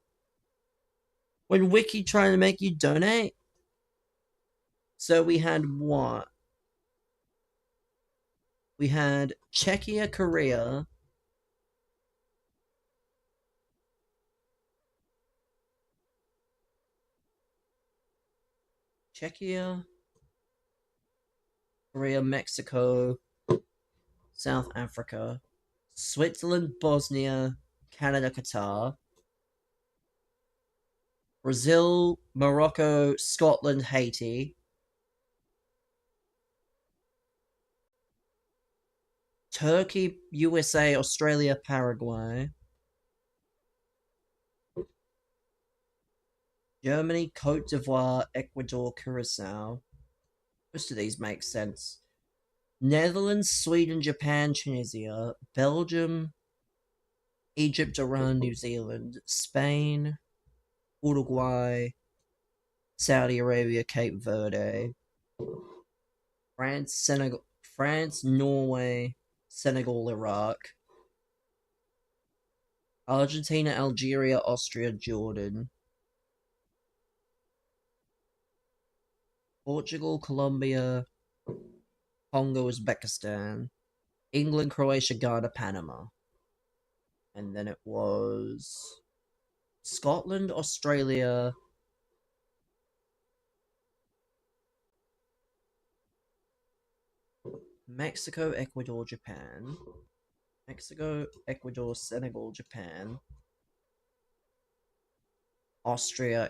When Wiki trying to make you donate. So we had what? We had Czechia, Korea. Czechia, Korea, Mexico, South Africa, Switzerland, Bosnia, Canada, Qatar, Brazil, Morocco, Scotland, Haiti, Turkey, USA, Australia, Paraguay, Germany, Cote d'Ivoire, Ecuador, Curacao. Most of these make sense. Netherlands, Sweden, Japan, Tunisia, Belgium, Egypt, Iran, New Zealand, Spain, Uruguay, Saudi Arabia, Cape Verde, France, Norway, Senegal, Iraq, Argentina, Algeria, Austria, Jordan, Portugal, Colombia, Congo, Uzbekistan, England, Croatia, Ghana, Panama. And then it was Scotland, Australia, Mexico, Ecuador, Japan. Mexico, Ecuador, Senegal, Japan. Austria,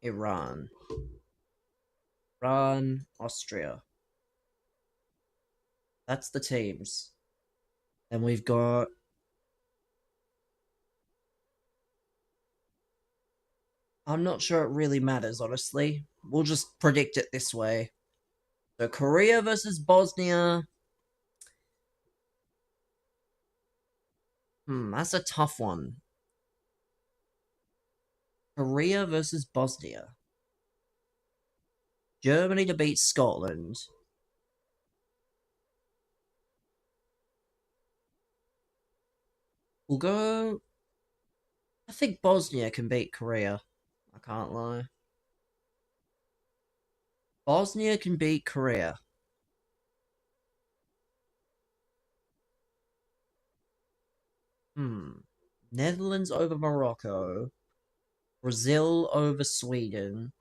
Iran. Iran, Austria. That's the teams. And we've got... I'm not sure it really matters, honestly. We'll just predict it this way. So Korea versus Bosnia. That's a tough one. Korea versus Bosnia. Germany to beat Scotland. We'll go... I think Bosnia can beat Korea. I can't lie. Bosnia can beat Korea. Netherlands over Morocco. Brazil over Sweden.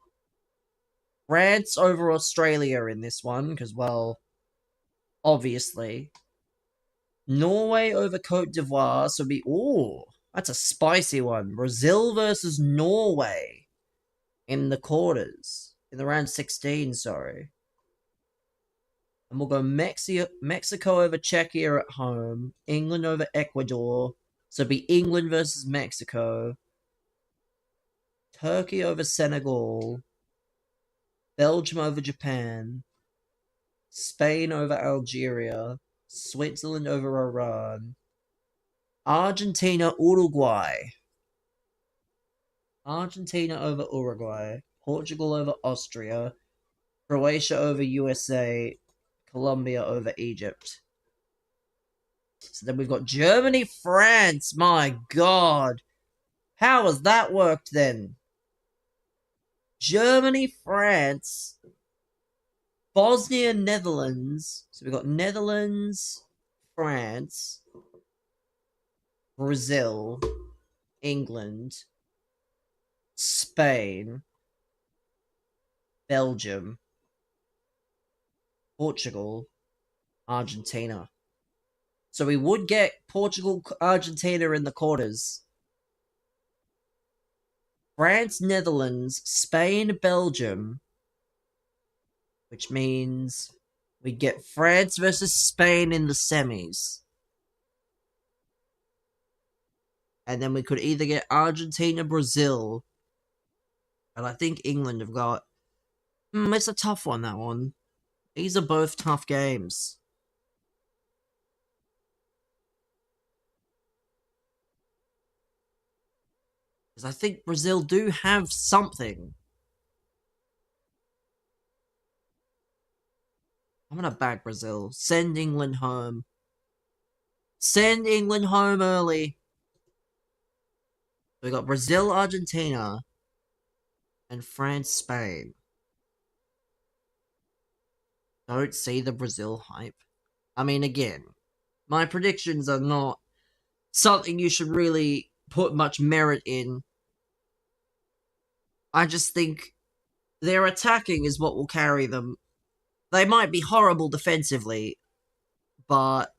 France over Australia in this one, because, well, obviously. Norway over Cote d'Ivoire, so ooh, that's a spicy one. Brazil versus Norway in the quarters. In the round 16, sorry. And we'll go Mexico over Czechia at home. England over Ecuador. So it'll be England versus Mexico. Turkey over Senegal. Belgium over Japan. Spain over Algeria. Switzerland over Iran. Argentina, Uruguay. Argentina over Uruguay. Portugal over Austria. Croatia over USA. Colombia over Egypt. So then we've got Germany, France. My God. How has that worked then? Germany, France. Bosnia, Netherlands. So we've got Netherlands, France, Brazil, England, Spain, Belgium, Portugal, Argentina. So we would get Portugal, Argentina in the quarters. France, Netherlands, Spain, Belgium. Which means we'd get France versus Spain in the semis. And then we could either get Argentina, Brazil. And I think England have got... it's a tough one, that one. These are both tough games. Because I think Brazil do have something. I'm gonna back Brazil. Send England home. Send England home early. We got Brazil, Argentina, and France, Spain. Don't see the Brazil hype. I mean, again, my predictions are not something you should really put much merit in. I just think their attacking is what will carry them. They might be horrible defensively, but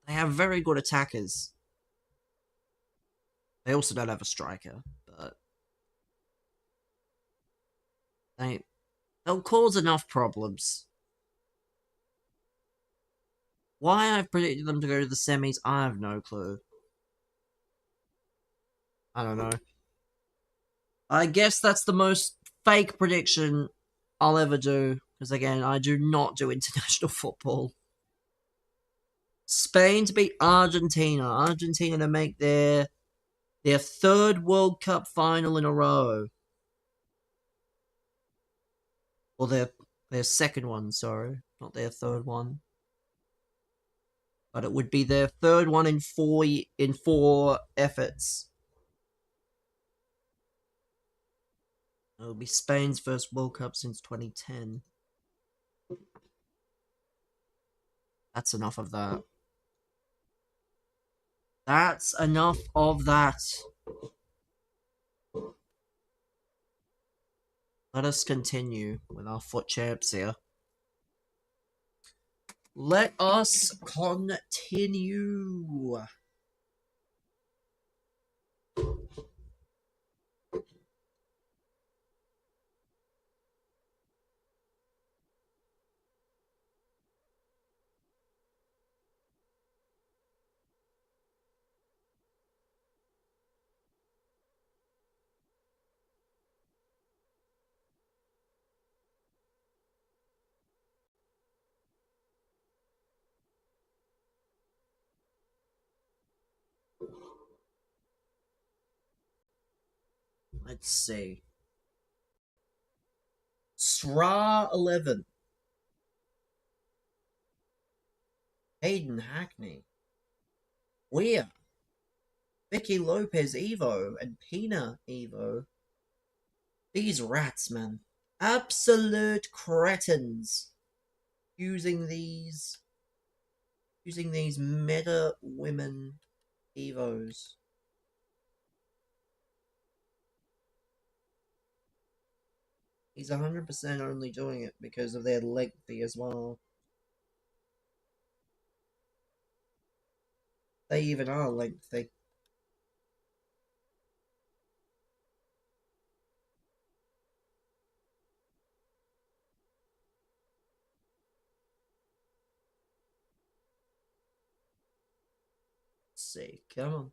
they have very good attackers. They also don't have a striker, but they'll cause enough problems. Why I've predicted them to go to the semis, I have no clue. I don't know. I guess that's the most fake prediction I'll ever do. Because again, I do not do international football. Spain to beat Argentina. Argentina to make their third World Cup final in a row. Or their second one, sorry. Not their third one. But it would be their third one in four efforts. It'll be Spain's first World Cup since 2010. That's enough of that. That's enough of that. Let us continue with our foot champs here. Let us continue. Let's see. SRA 11. Hayden Hackney. Weir. Vicky Lopez Evo and Pina Evo. These rats, man. Absolute cretins. Using these meta women Evos. He's 100% only doing it because of their lengthy as well. They even are lengthy. Let's see, come on.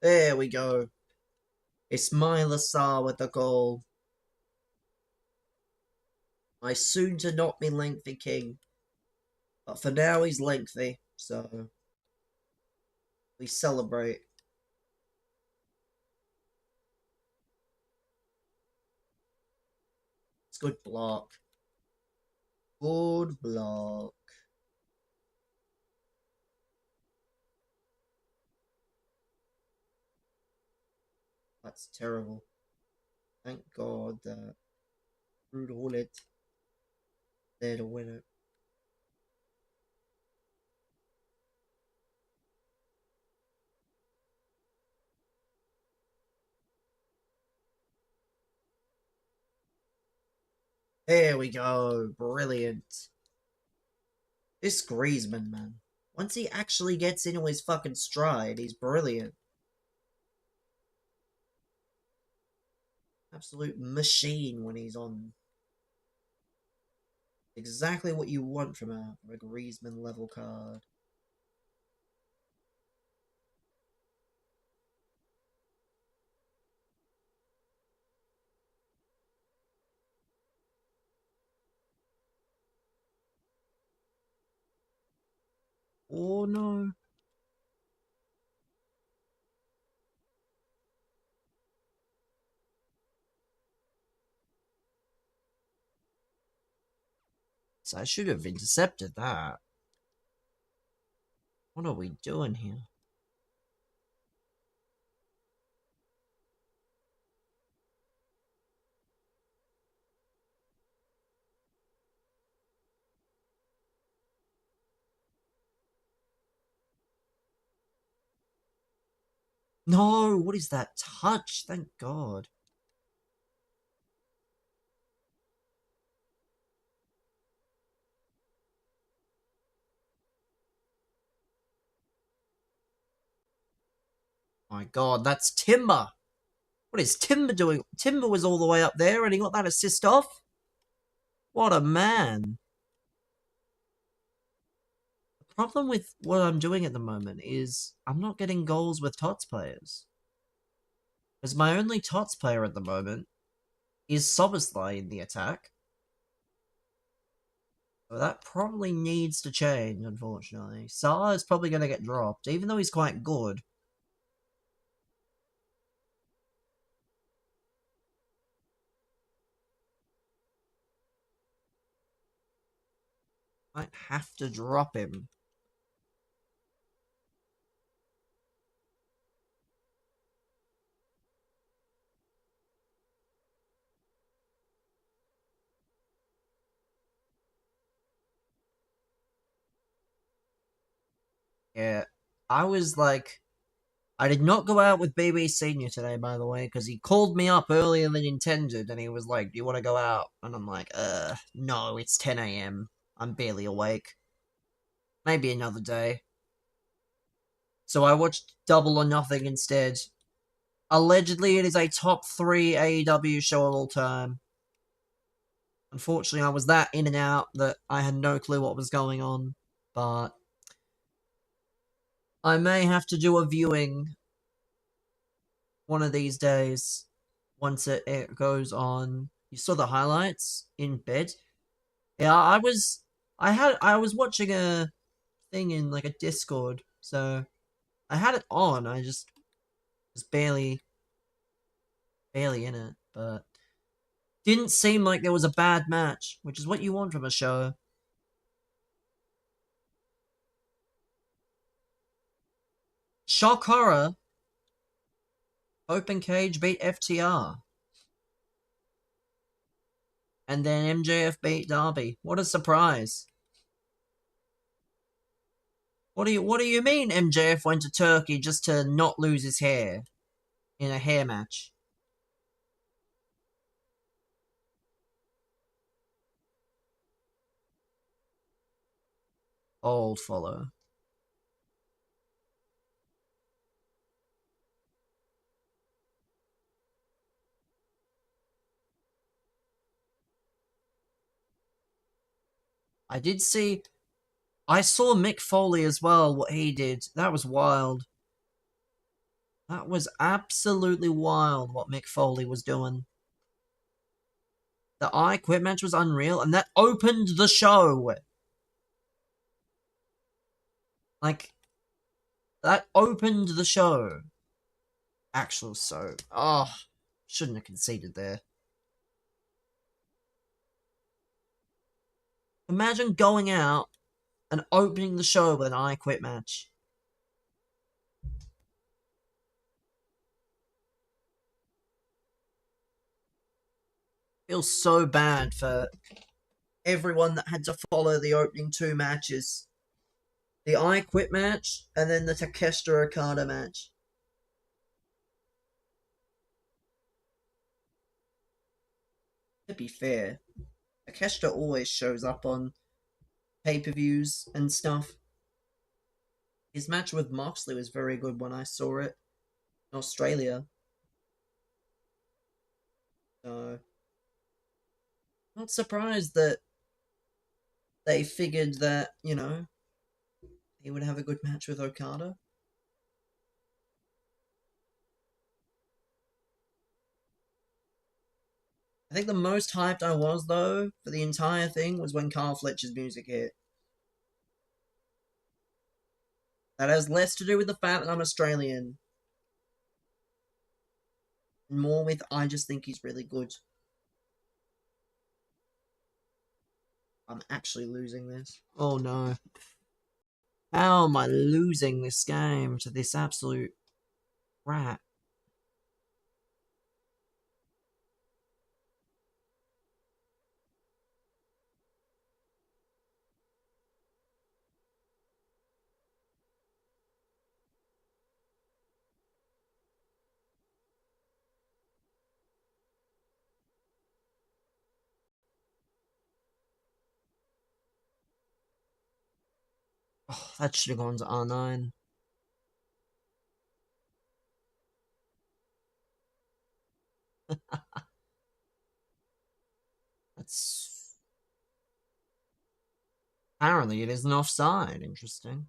There we go. Ismail Assar with the goal. My soon to not be lengthy king. But for now he's lengthy, so we celebrate. It's good block. Good block. That's terrible. Thank God that Rude Hullet there to win it. There we go. Brilliant. This Griezmann, man. Once he actually gets into his fucking stride, he's brilliant. Absolute machine when he's on. Exactly what you want from a Griezmann level card. Oh no. So I should have intercepted that. What are we doing here? No, what is that touch? Thank God. My God, that's Timber. What is Timber doing? Timber was all the way up there and he got that assist off. What a man. The problem with what I'm doing at the moment is I'm not getting goals with Tots players. Because my only Tots player at the moment is Soboslai in the attack. So that probably needs to change, unfortunately. Saar is probably going to get dropped, even though he's quite good. Might have to drop him. Yeah, I was like, I did not go out with BB Senior today, by the way, because he called me up earlier than intended, and he was like, "Do you want to go out?" And I'm like, no, it's 10 a.m. I'm barely awake. Maybe another day. So I watched Double or Nothing instead. Allegedly, it is a top 3 AEW show of all time. Unfortunately, I was that in and out that I had no clue what was going on, but I may have to do a viewing one of these days. once it goes on. You saw the highlights in bed. Yeah, I was watching a thing in like a Discord, so I had it on. I just was barely in it, but didn't seem like there was a bad match, which is what you want from a show. Shock horror. Open Cage beat FTR. And then MJF beat Darby. What a surprise. What do you mean MJF went to Turkey just to not lose his hair in a hair match? Old follow. I did see I saw Mick Foley as well, what he did. That was wild. That was absolutely wild what Mick Foley was doing. The I Quit match was unreal, and that opened the show. Like, that opened the show. Actual so. Oh, shouldn't have conceded there. Imagine going out and opening the show with an I Quit match. Feels so bad for everyone that had to follow the opening two matches. The I Quit match, and then the Takeshita Okada match. To be fair, Takeshita always shows up on pay-per-views and stuff. His match with Moxley was very good when I saw it in Australia. So, not surprised that they figured that, he would have a good match with Okada. I think the most hyped I was, though, for the entire thing was when Carl Fletcher's music hit. That has less to do with the fact that I'm Australian, and more with I just think he's really good. I'm actually losing this. Oh no. How am I losing this game to this absolute rat? Oh, that should have gone to R9. That's... Apparently it is an offside. Interesting.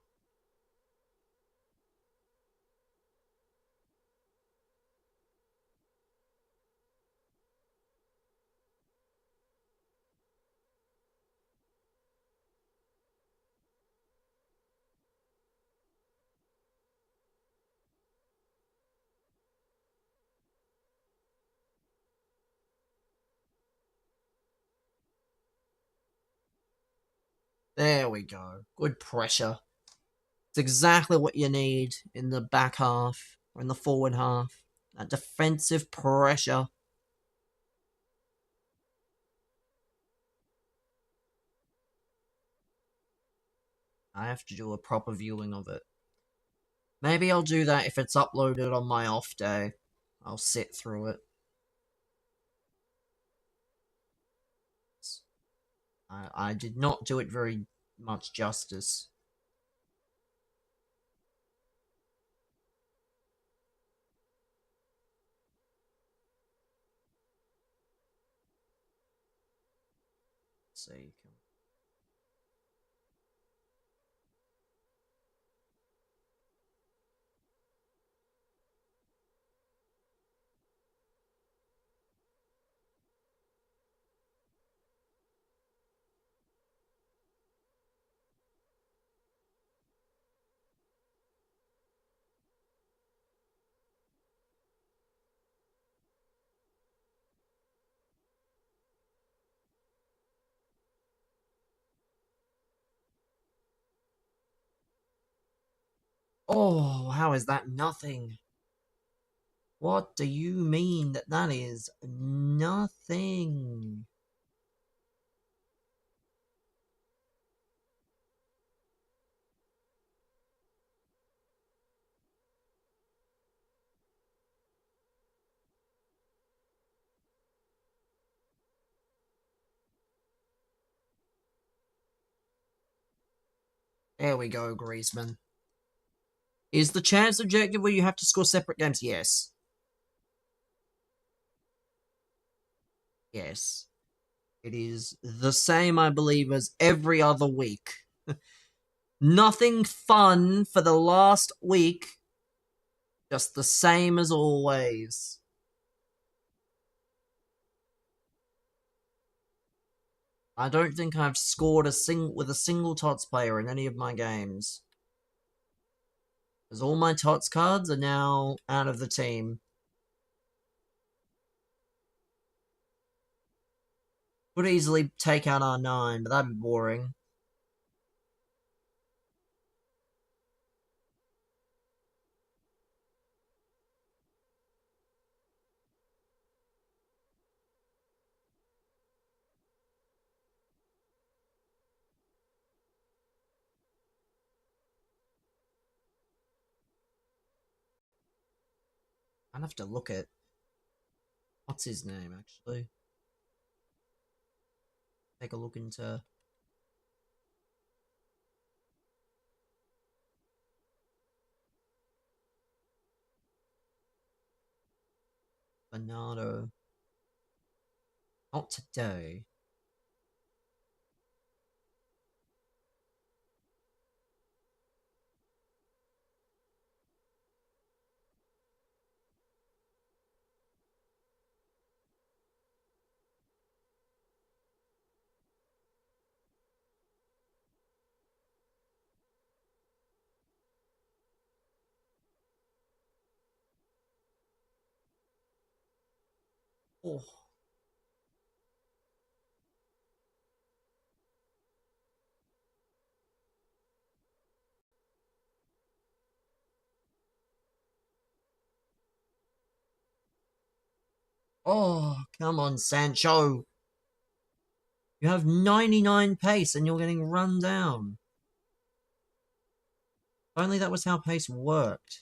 There we go. Good pressure. It's exactly what you need in the back half or in the forward half. That defensive pressure. I have to do a proper viewing of it. Maybe I'll do that if it's uploaded on my off day. I'll sit through it. I did not do it very much justice. So you can... Oh, how is that nothing? What do you mean that that is nothing? There we go, Griezmann. Is the chance objective where you have to score separate games? Yes. Yes. It is the same, I believe, as every other week. Nothing fun for the last week. Just the same as always. I don't think I've scored with a single Tots player in any of my games. Because all my Tots cards are now out of the team. Could easily take out R9, but that'd be boring. I'd have to look at... What's his name, actually? Take a look into... Bernardo. Not today. Oh. Oh, come on, Sancho. You have 99 pace and you're getting run down. If only that was how pace worked.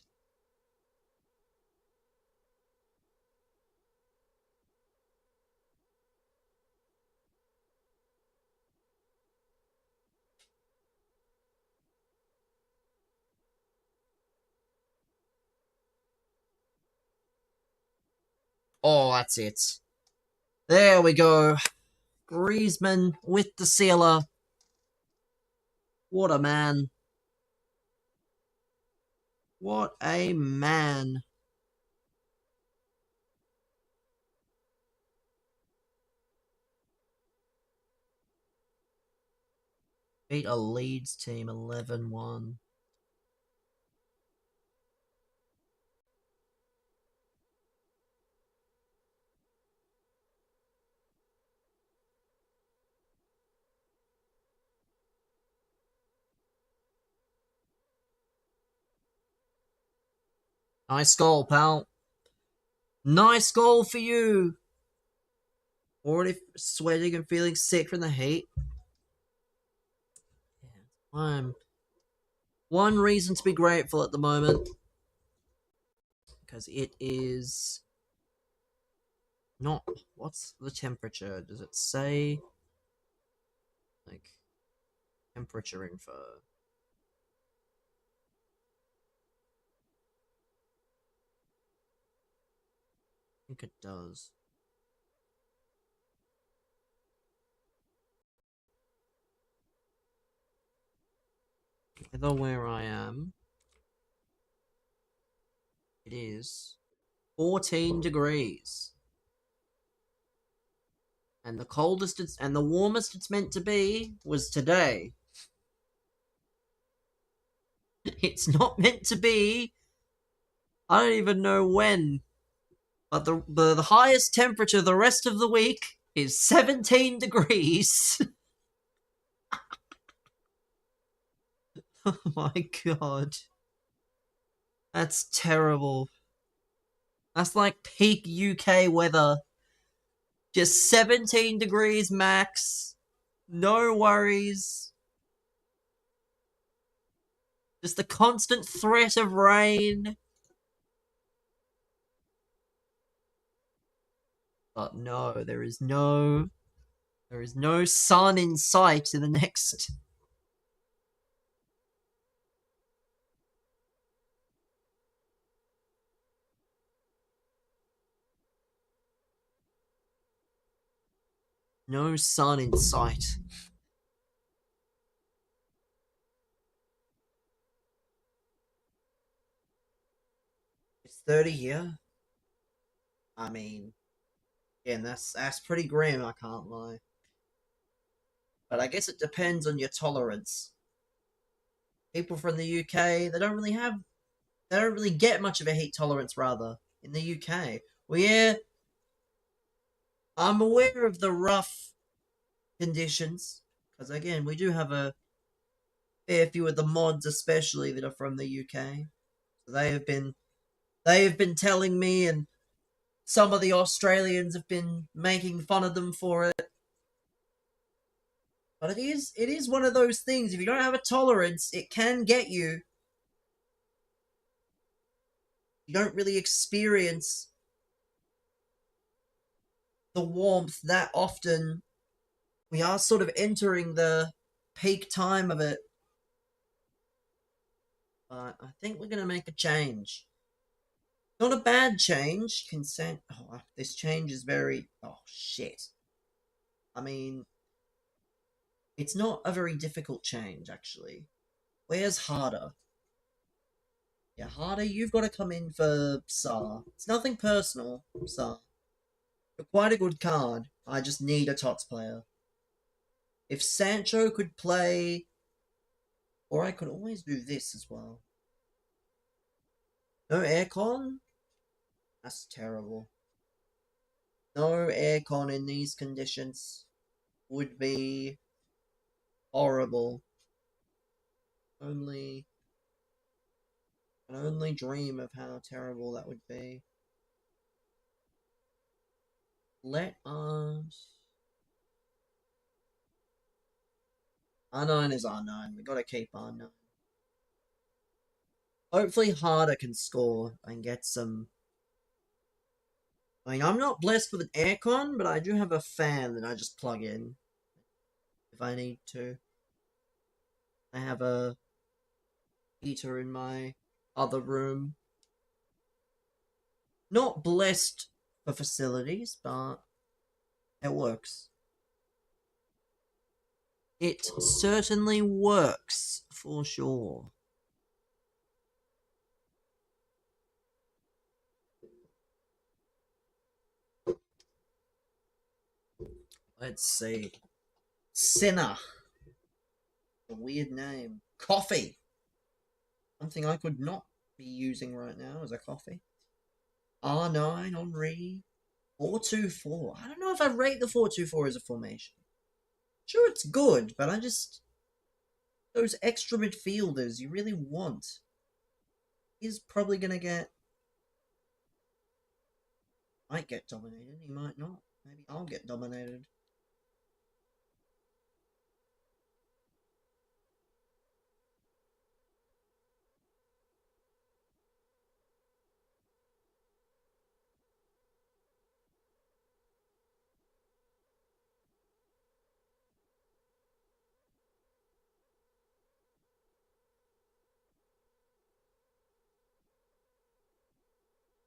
Oh, that's it. There we go. Griezmann with the sealer. What a man. What a man. Beat a Leeds team 11-1. Nice goal, pal. Nice goal for you. Already sweating and feeling sick from the heat. I'm one reason to be grateful at the moment. Because it is not... What's the temperature? Does it say... Like... Temperature info. I think it does. Either where I am, it is 14 degrees. And the coldest and the warmest it's meant to be was today. It's not meant to be. I don't even know when. But the highest temperature the rest of the week is 17 degrees. Oh my god. That's terrible. That's like peak UK weather. Just 17 degrees max. No worries. Just the constant threat of rain. But no, there is no sun in sight in the next. No sun in sight. It's 30 here. I mean, again, that's pretty grim, I can't lie. But I guess it depends on your tolerance. People from the UK, they don't really get much of a heat tolerance, rather, in the UK. Well, yeah, I'm aware of the rough conditions, because again, we do have a fair few of the mods, especially that are from the UK. So they have been telling me, and some of the Australians have been making fun of them for it. But it is one of those things. If you don't have a tolerance, it can get you. You don't really experience the warmth that often. We are sort of entering the peak time of it. But I think we're gonna make a change. Not a bad change. Consent. Oh, this change is very. Oh shit. I mean, it's not a very difficult change actually. Where's harder? Yeah, harder. You've got to come in for Sar. It's nothing personal, Sar. You're quite a good card. I just need a Tots player. If Sancho could play, or I could always do this as well. No aircon? That's terrible. No aircon in these conditions would be horrible. Only, I can only dream of how terrible that would be. Let us. R9 is R9. We gotta keep R9. Hopefully Harder can score and get some. I mean, I'm not blessed with an aircon, but I do have a fan that I just plug in if I need to. I have a heater in my other room. Not blessed for facilities, but it works. It certainly works for sure. Let's see. Sinner. A weird name. Coffee. Something I could not be using right now as a coffee. R9 Henri. 4-2-4. I don't know if I rate the 4-2-4 as a formation. Sure, it's good, but I just. Those extra midfielders you really want. He's probably going to get. Might get dominated, he might not. Maybe I'll get dominated.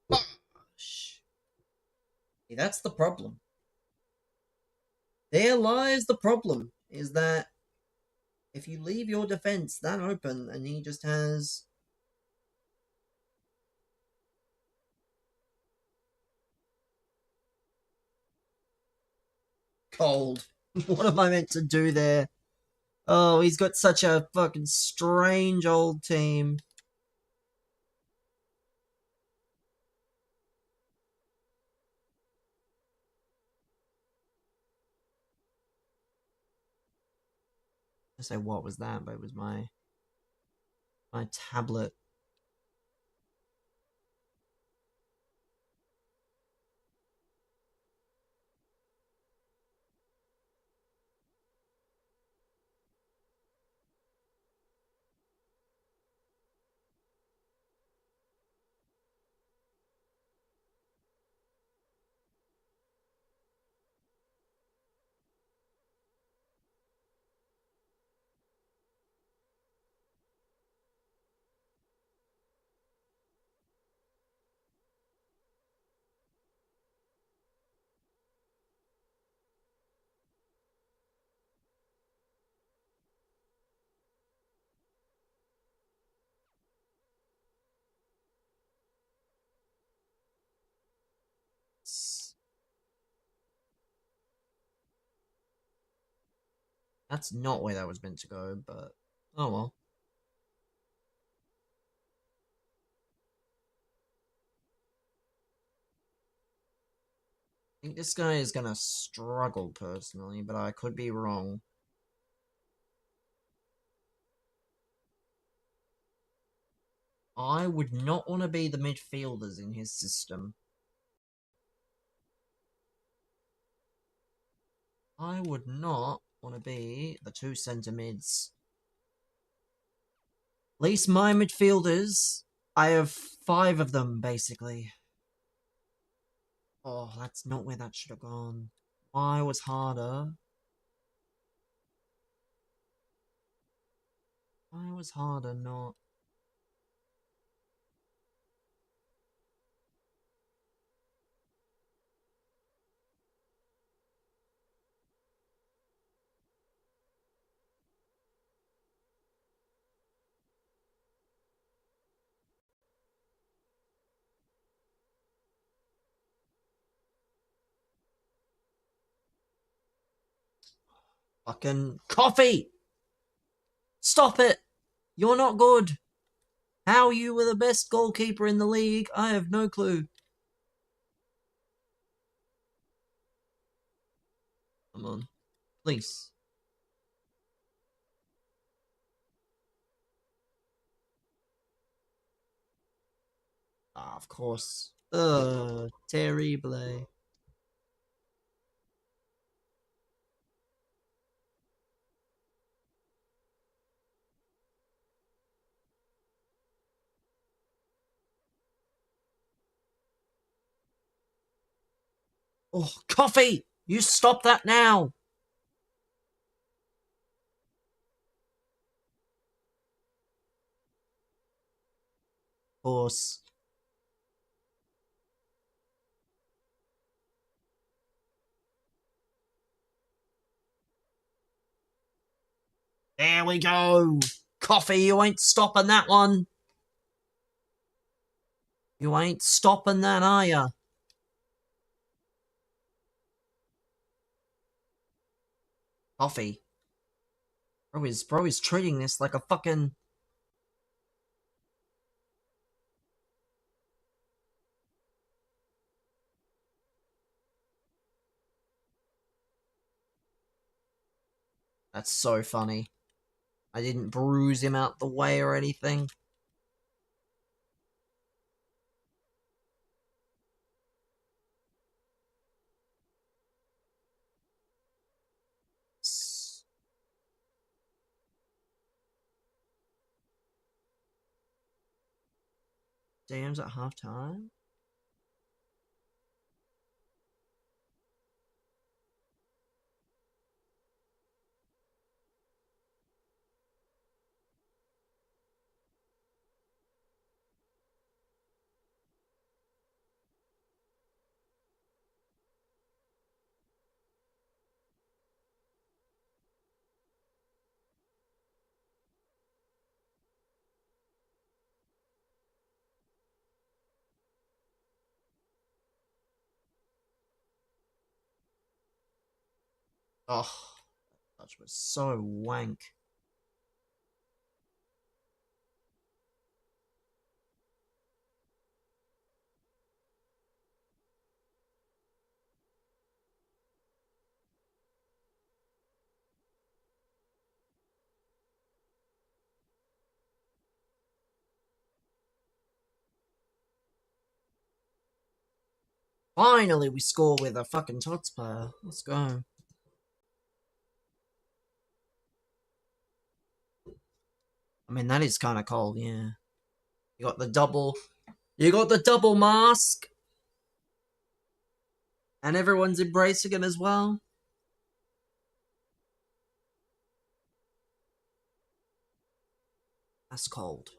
Bosh. See, that's the problem. There lies the problem, is that if you leave your defense that open and he just has. Cold. What am I meant to do there? Oh, he's got such a fucking strange old team. I say what was that, but it was my tablet. That's not where that was meant to go, but oh well. I think this guy is gonna struggle personally, but I could be wrong. I would not want to be the midfielders in his system. I would not want to be the two centre mids. At least my midfielders, I have 5 of them, basically. Oh, that's not where that should have gone. Why was harder? Why was harder not? Fucking coffee! Stop it! You're not good! How you were the best goalkeeper in the league, I have no clue. Come on. Please. Ah, of course. Terrible. Oh, coffee! You stop that now! Of course. There we go! Coffee, you ain't stopping that one! You ain't stopping that, are ya? Coffee. Bro is treating this like a fucking... That's so funny. I didn't bruise him out the way or anything. Dams at halftime? Oh, that touch was so wank. Finally, we score with a fucking Tots player. Let's go. I mean, that is kind of cold, yeah. You got the double. You got the double mask. And everyone's embracing him as well. That's cold.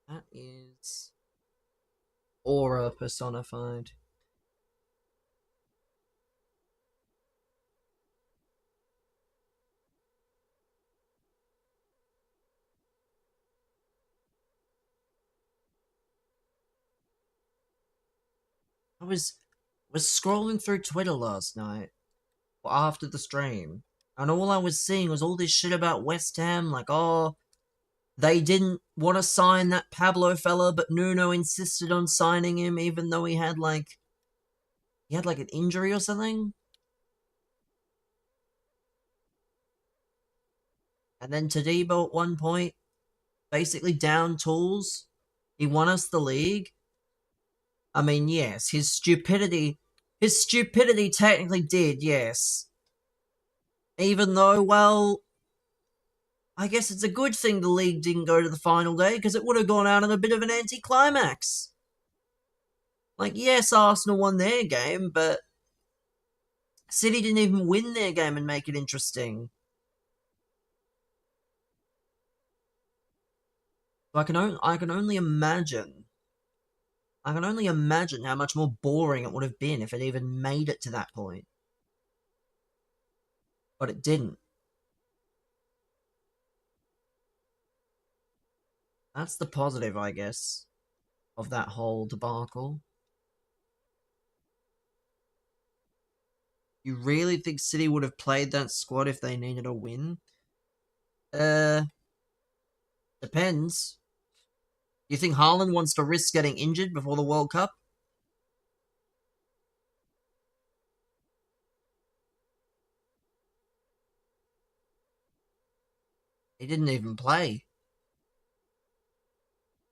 That is aura personified. was scrolling through Twitter last night after the stream, and all I was seeing was all this shit about West Ham, like, oh, they didn't want to sign that Pablo fella, but Nuno insisted on signing him, even though he had like an injury or something. And then Tadibo at one point, basically down tools, he won us the league. I mean, yes, his stupidity technically did, yes. Even though, well, I guess it's a good thing the league didn't go to the final day, because it would have gone out in a bit of an anticlimax. Like, yes, Arsenal won their game, but City didn't even win their game and make it interesting. So I can only imagine. I can only imagine how much more boring it would have been if it even made it to that point. But it didn't. That's the positive, I guess, of that whole debacle. You really think City would have played that squad if they needed a win? Depends. You think Haaland wants to risk getting injured before the World Cup? He didn't even play.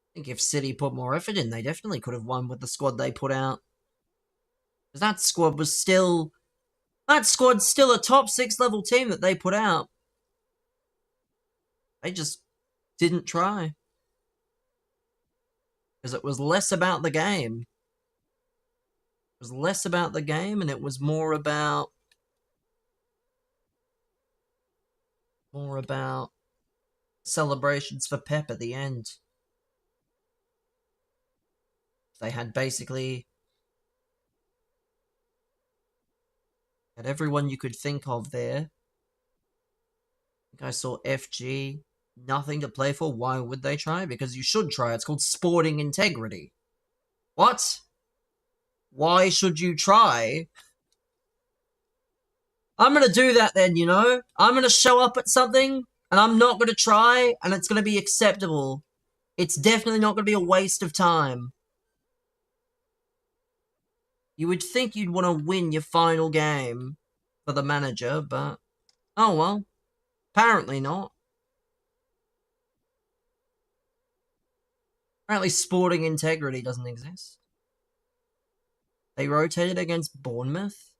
I think if City put more effort in, they definitely could have won with the squad they put out. Because that squad's still a top 6 level team that they put out. They just didn't try. Because it was less about the game. It was less about the game, and it was more about celebrations for Pep at the end. They had basically had everyone you could think of there. I think I saw FG. Nothing to play for. Why would they try? Because you should try. It's called sporting integrity. What? Why should you try? I'm gonna do that then, you know? I'm gonna show up at something, and I'm not gonna try, and it's gonna be acceptable. It's definitely not gonna be a waste of time. You would think you'd want to win your final game for the manager, but oh well. Apparently not. Apparently sporting integrity doesn't exist. They rotated against Bournemouth?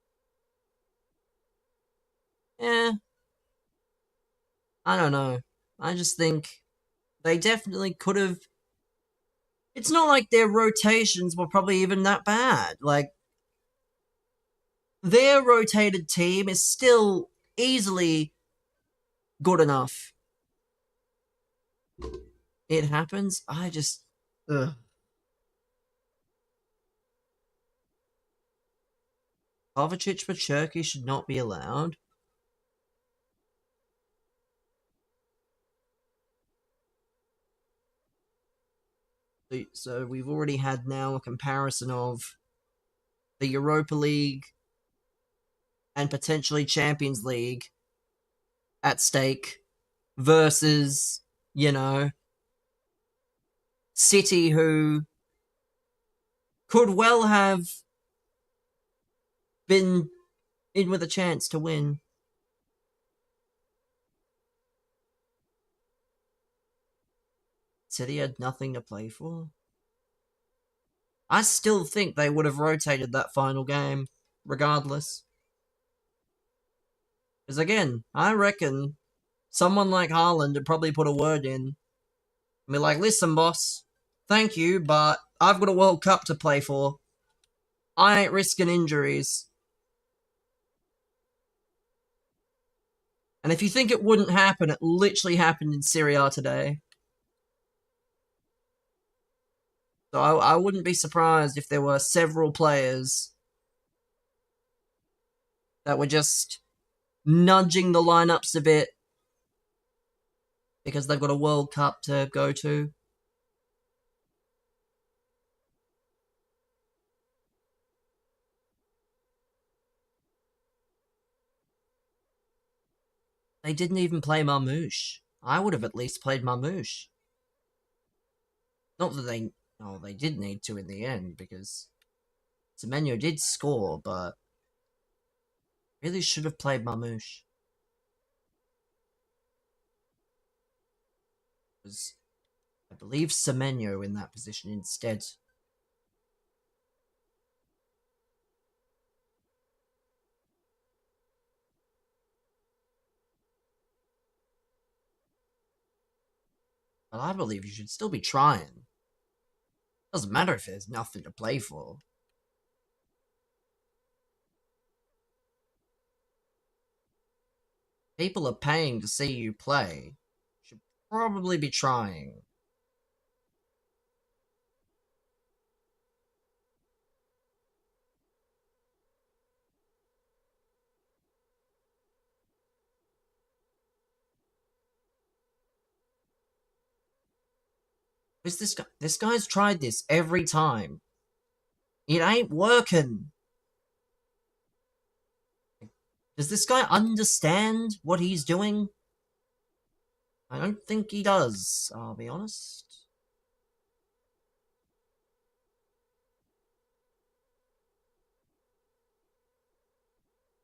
Eh. I don't know. I just think they definitely could have. It's not like their rotations were probably even that bad. Like, their rotated team is still easily good enough. It happens. I just. Ugh. Kovacic for Turkey should not be allowed. So we've already had now a comparison of the Europa League and potentially Champions League at stake versus, you know, City, who could well have been in with a chance to win. City had nothing to play for. I still think they would have rotated that final game, regardless. Because again, I reckon someone like Haaland would probably put a word in and be like, listen, boss, thank you, but I've got a World Cup to play for. I ain't risking injuries. And if you think it wouldn't happen, it literally happened in Serie A today. So I wouldn't be surprised if there were several players that were just nudging the lineups a bit because they've got a World Cup to go to. They didn't even play Marmouche. I would have at least played Marmouche. Not that they... Oh, they did need to in the end, because Semenyo did score, but really should have played Marmouche. Because I believe Semenyo in that position instead. But I believe you should still be trying. Doesn't matter if there's nothing to play for. People are paying to see you play. Should probably be trying. Who's this guy? This guy's tried this every time. It ain't working. Does this guy understand what he's doing? I don't think he does, I'll be honest.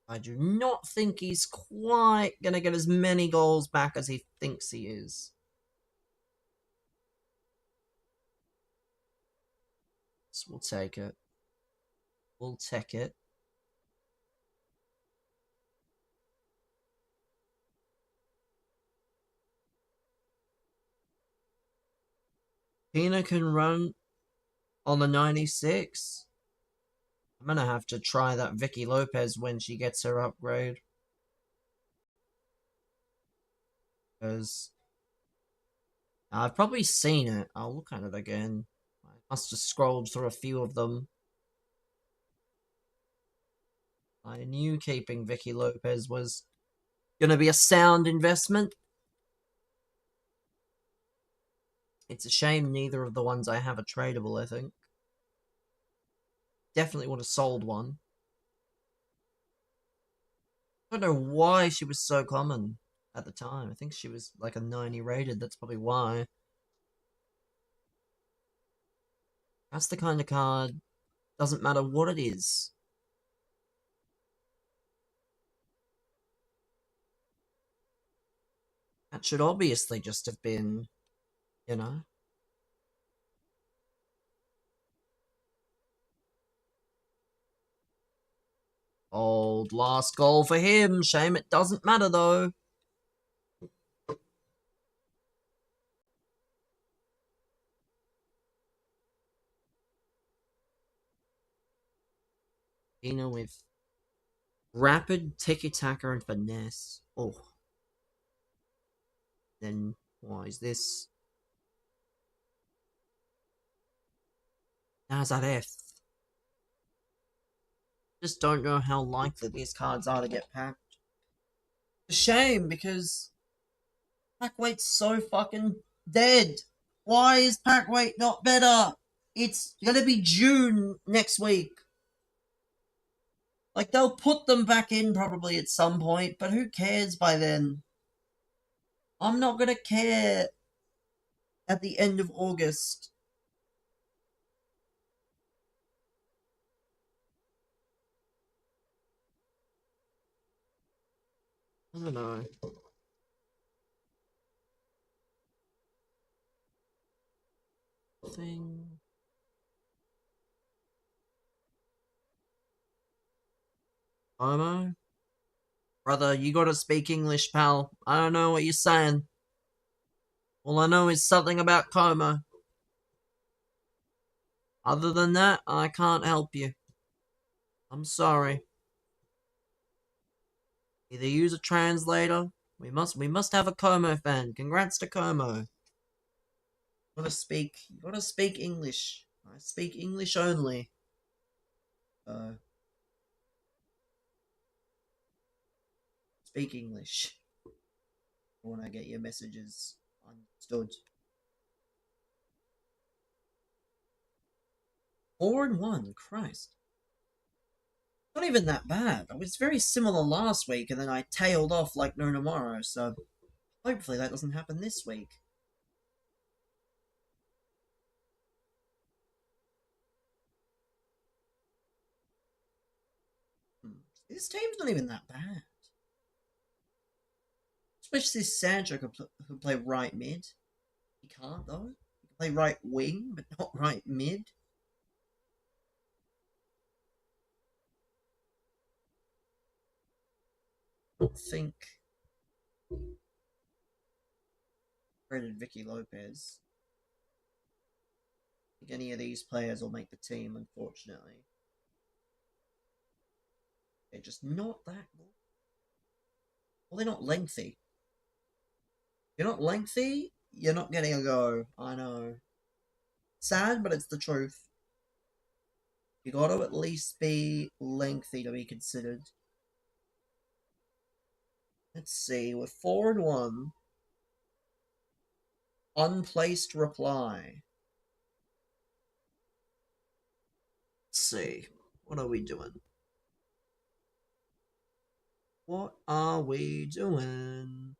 I do not think he's quite gonna get as many goals back as he thinks he is. So we'll take it. We'll take it. Pina can run on the 96. I'm gonna have to try that Vicky Lopez when she gets her upgrade. Because I've probably seen it. I'll look at it again. I must have scrolled through a few of them. I knew keeping Vicky Lopez was gonna be a sound investment. It's a shame neither of the ones I have are tradable, I think. Definitely would have sold one. I don't know why she was so common at the time. I think she was like a 90 rated, that's probably why. That's the kind of card, doesn't matter what it is. That should obviously just have been, you know. Old last goal for him. Shame it doesn't matter though. With rapid tiki-taka and finesse. Oh. Then why is this? Nazareth. Just don't know how likely these cards are to get packed. It's a shame because pack weight's so fucking dead. Why is pack weight not better? It's gonna be June next week. Like, they'll put them back in probably at some point, but who cares by then? I'm not gonna care at the end of August. I don't know. Thing. Homo? Brother, you gotta speak English, pal. I don't know what you're saying. All I know is something about Como. Other than that, I can't help you. I'm sorry. Either use a translator. We must have a Como fan. Congrats to Como. You gotta speak English. I speak English only. Speak English. When I get your messages understood. 4-1, Christ. Not even that bad. It was very similar last week, and then I tailed off like no tomorrow, so hopefully that doesn't happen this week. This team's not even that bad. Especially Sancho could play right mid. He can't, though. He can play right wing, but not right mid. I don't think. Traded Vicky Lopez. I think any of these players will make the team, unfortunately. They're just not that good. Well, they're not lengthy. If you're not lengthy, you're not getting a go. I know. Sad, but it's the truth. You gotta at least be lengthy to be considered. Let's see, we're 4-1. Unplaced reply. Let's see. What are we doing? What are we doing?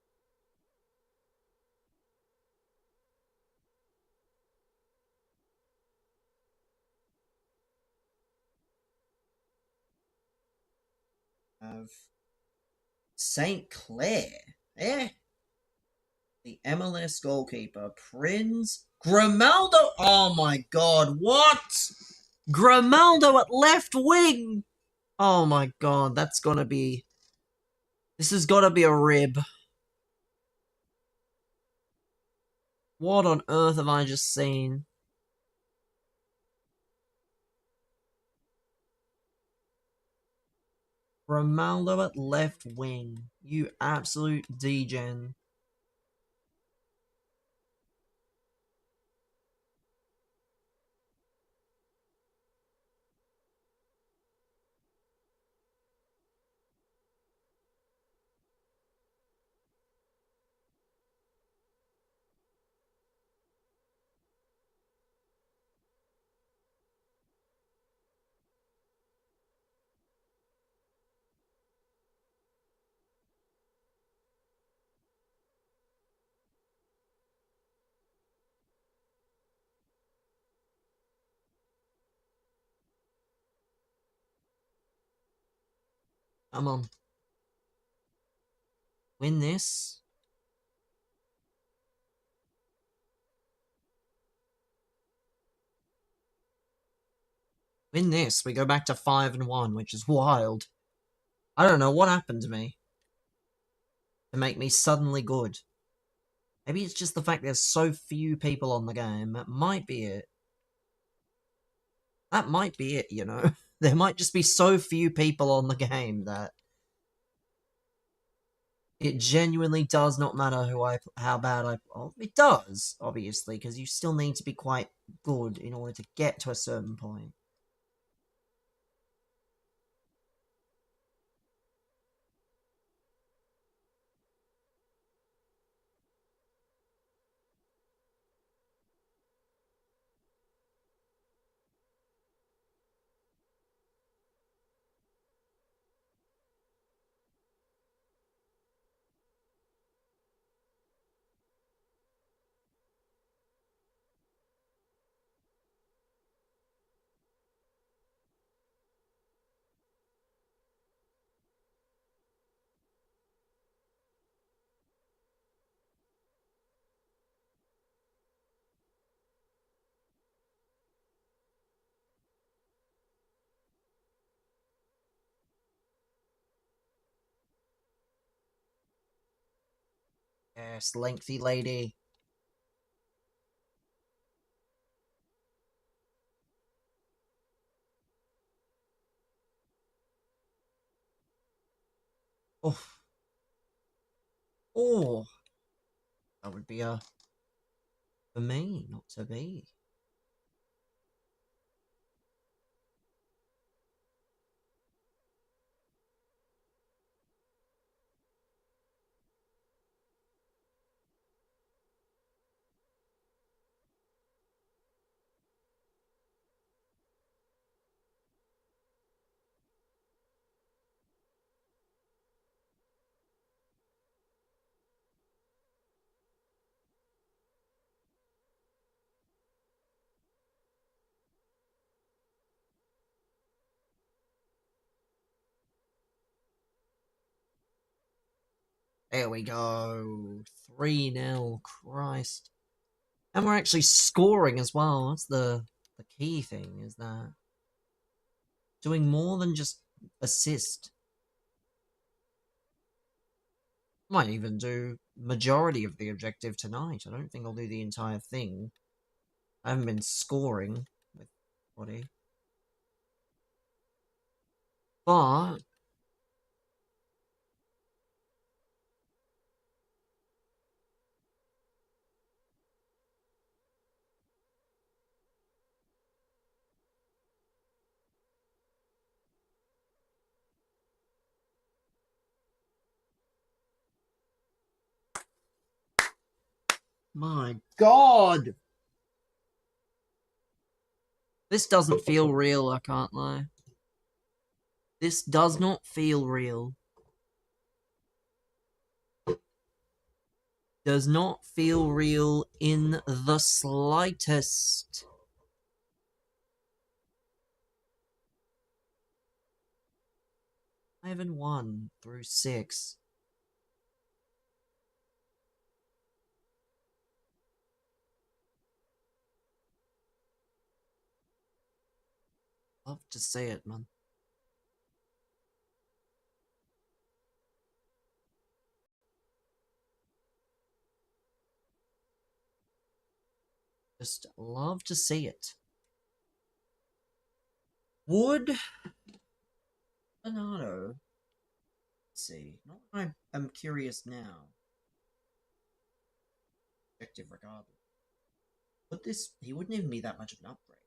Have St. Clair. The MLS goalkeeper, Prince Grimaldo. Oh my god, what? Grimaldo at left wing. Oh my god, that's gonna be. This has gotta be a rib. What on earth have I just seen? Grimaldo at left wing. You absolute degen. Come on. Win this. Win this. We go back to 5-1, which is wild. I don't know what happened to me to make me suddenly good. Maybe it's just the fact there's so few people on the game. That might be it. That might be it, you know? There might just be so few people on the game that it genuinely does not matter how bad I... Oh, it does, obviously, because you still need to be quite good in order to get to a certain point. Yes, lengthy lady. Oh. Oh. That would be a... For me, not to be. There we go. 3-0. Christ. And we're actually scoring as well. That's the key thing, is that doing more than just assist. Might even do majority of the objective tonight. I don't think I'll do the entire thing. I haven't been scoring with body. But my God! This doesn't feel real, I can't lie. This does not feel real. Does not feel real in the slightest. I haven't won through 6. Love to see it, man. Just love to see it. Would Bernardo, let's see, I'm curious now. Objective regardless. Would this, he wouldn't even be that much of an upgrade.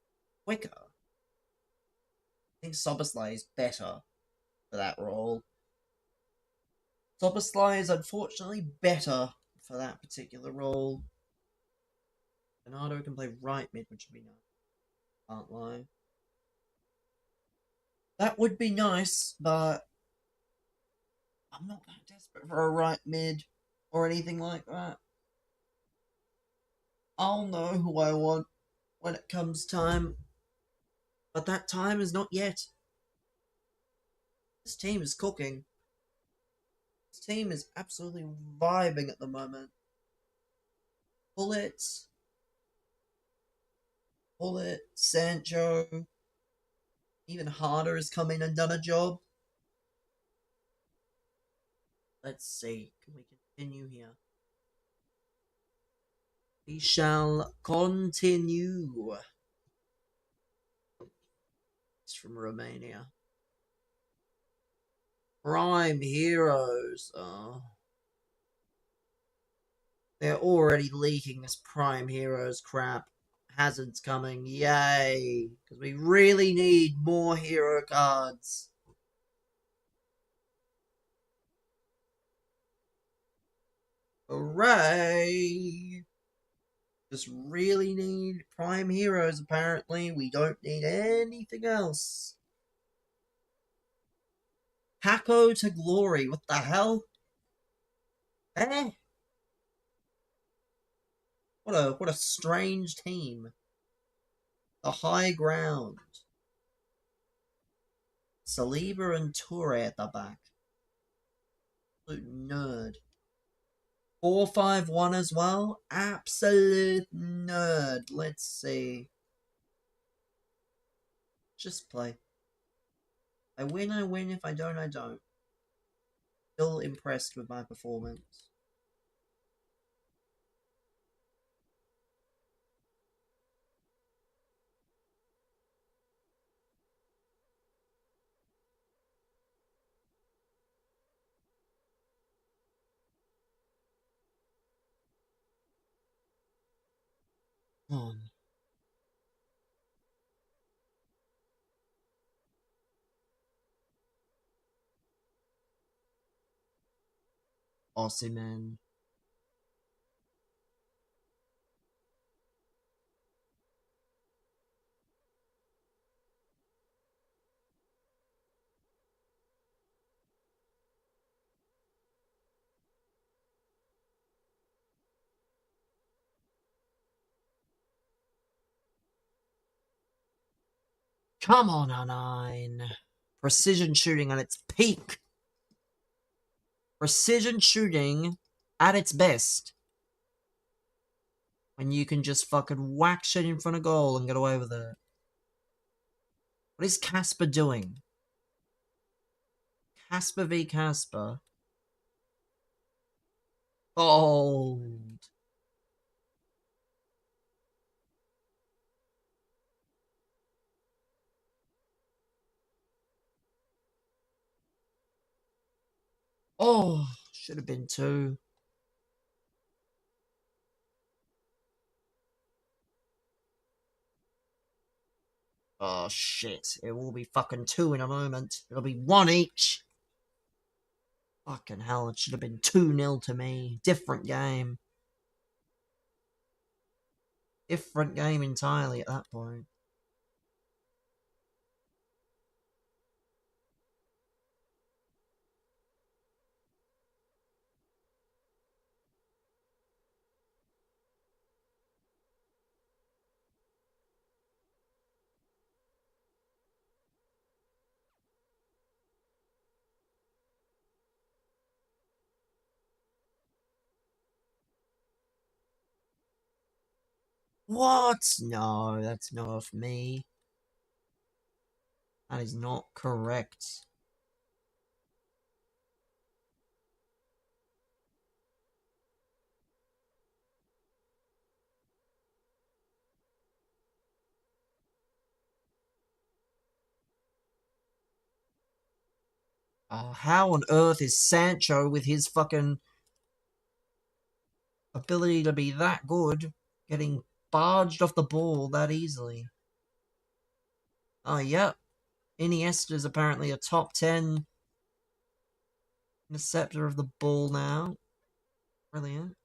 Quicker. I think Soboslai is better for that role. Soboslai is unfortunately better for that particular role. Bernardo can play right mid, which would be nice. Can't lie. That would be nice, but I'm not that desperate for a right mid or anything like that. I'll know who I want when it comes time, but that time is not yet. This team is cooking. This team is absolutely vibing at the moment. Bullet, Sancho, even Harder has come in and done a job. Let's see, can we continue here? We shall continue. It's from Romania. Prime Heroes. Oh. They're already leaking this Prime Heroes crap. Hazard's coming. Yay. Because we really need more hero cards. Hooray. Just really need Prime Heroes, apparently. We don't need anything else. Paco to Glory. What the hell? Eh? What a strange team. The high ground. Saliba and Toure at the back. Absolute nerd. 4-5-1 as well. Absolute nerd. Let's see. Just play. I win, I win. If I don't, I don't. Still impressed with my performance. On. Ossiman. Come on, A9. Precision shooting at its peak. precision shooting at its best. When you can just fucking whack shit in front of goal and get away with it. What is Casper doing? Casper v Casper. Gold. Oh, should have been 2. Oh shit, it will be fucking 2 in a moment. It'll be 1 each. Fucking hell, it should have been 2-0 to me. Different game. Different game entirely at that point. What? No, that's not of me. That is not correct. How on earth is Sancho with his fucking ability to be that good getting barged off the ball that easily? Oh, yep. Iniesta's apparently a top 10 interceptor of the ball now. Brilliant.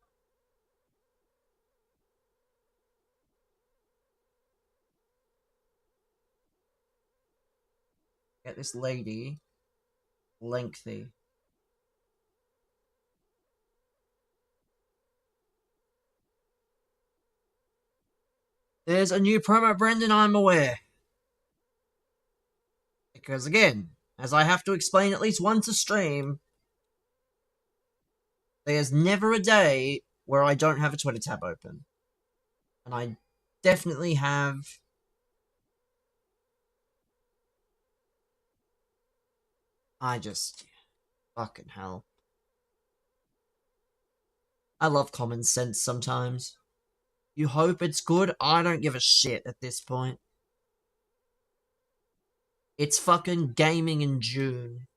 Get this lady lengthy. There's a new promo, Brendan, I'm aware. Because again, as I have to explain at least once a stream, there's never a day where I don't have a Twitter tab open. And I definitely have. I just. Fucking hell. I love common sense sometimes. You hope it's good? I don't give a shit at this point. It's fucking gaming in June.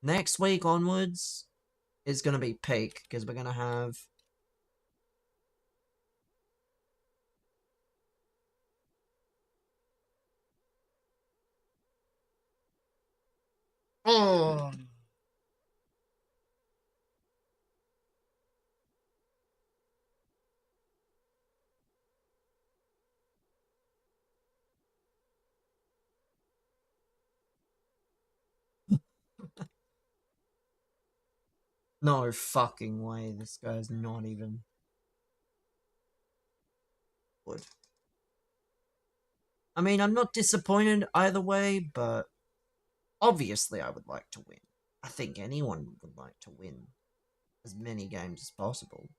Next week onwards is gonna be peak, because we're gonna have. Oh. No fucking way, this guy's not even good. I mean, I'm not disappointed either way, but obviously I would like to win. I think anyone would like to win as many games as possible.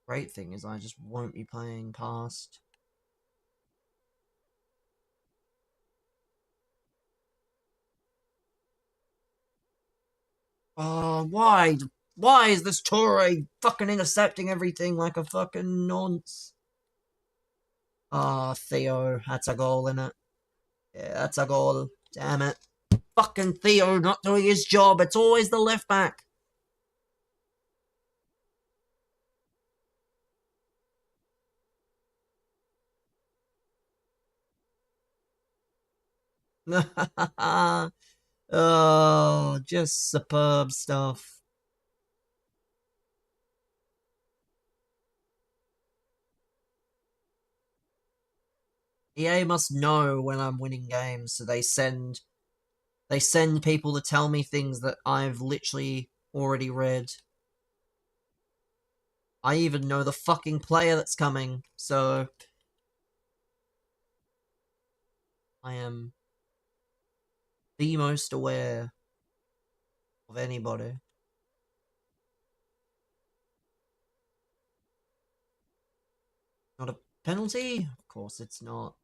Great thing is I just won't be playing past. Oh, why? Why is this Torre fucking intercepting everything like a fucking nonce? Ah, Theo, that's a goal, innit? Yeah, that's a goal. Damn it. Fucking Theo not doing his job. It's always the left back. Oh, just superb stuff. EA must know when I'm winning games, so they send people to tell me things that I've literally already read. I even know the fucking player that's coming, so I am the most aware of anybody. Not a penalty? Of course it's not.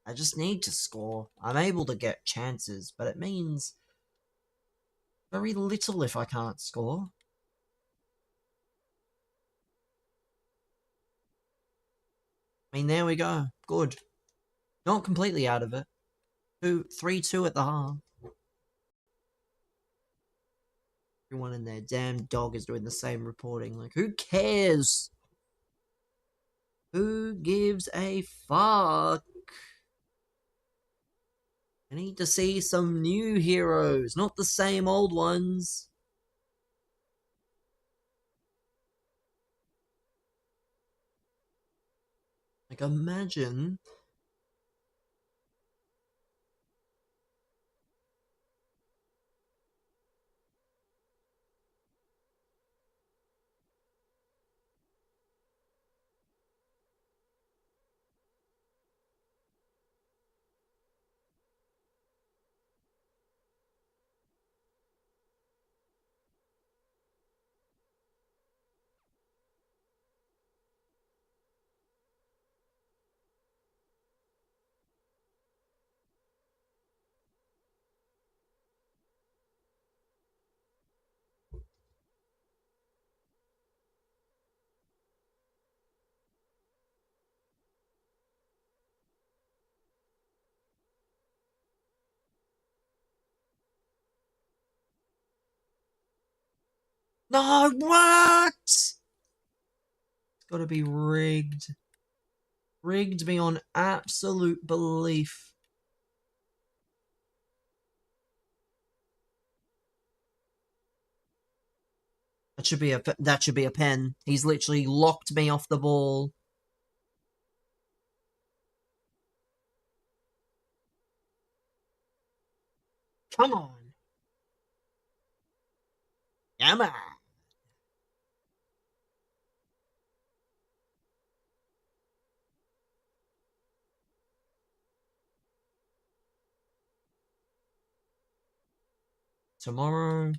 I just need to score. I'm able to get chances, but it means very little if I can't score. I mean, there we go. Good. Not completely out of it. 3-2 at the half. Everyone in their damn dog is doing the same reporting. Like, who cares? Who gives a fuck? I need to see some new heroes, not the same old ones. Like, imagine. No, what? It's gotta be rigged. Rigged beyond absolute belief. That should be a pen. He's literally locked me off the ball. Come on. Come on. Tomorrow,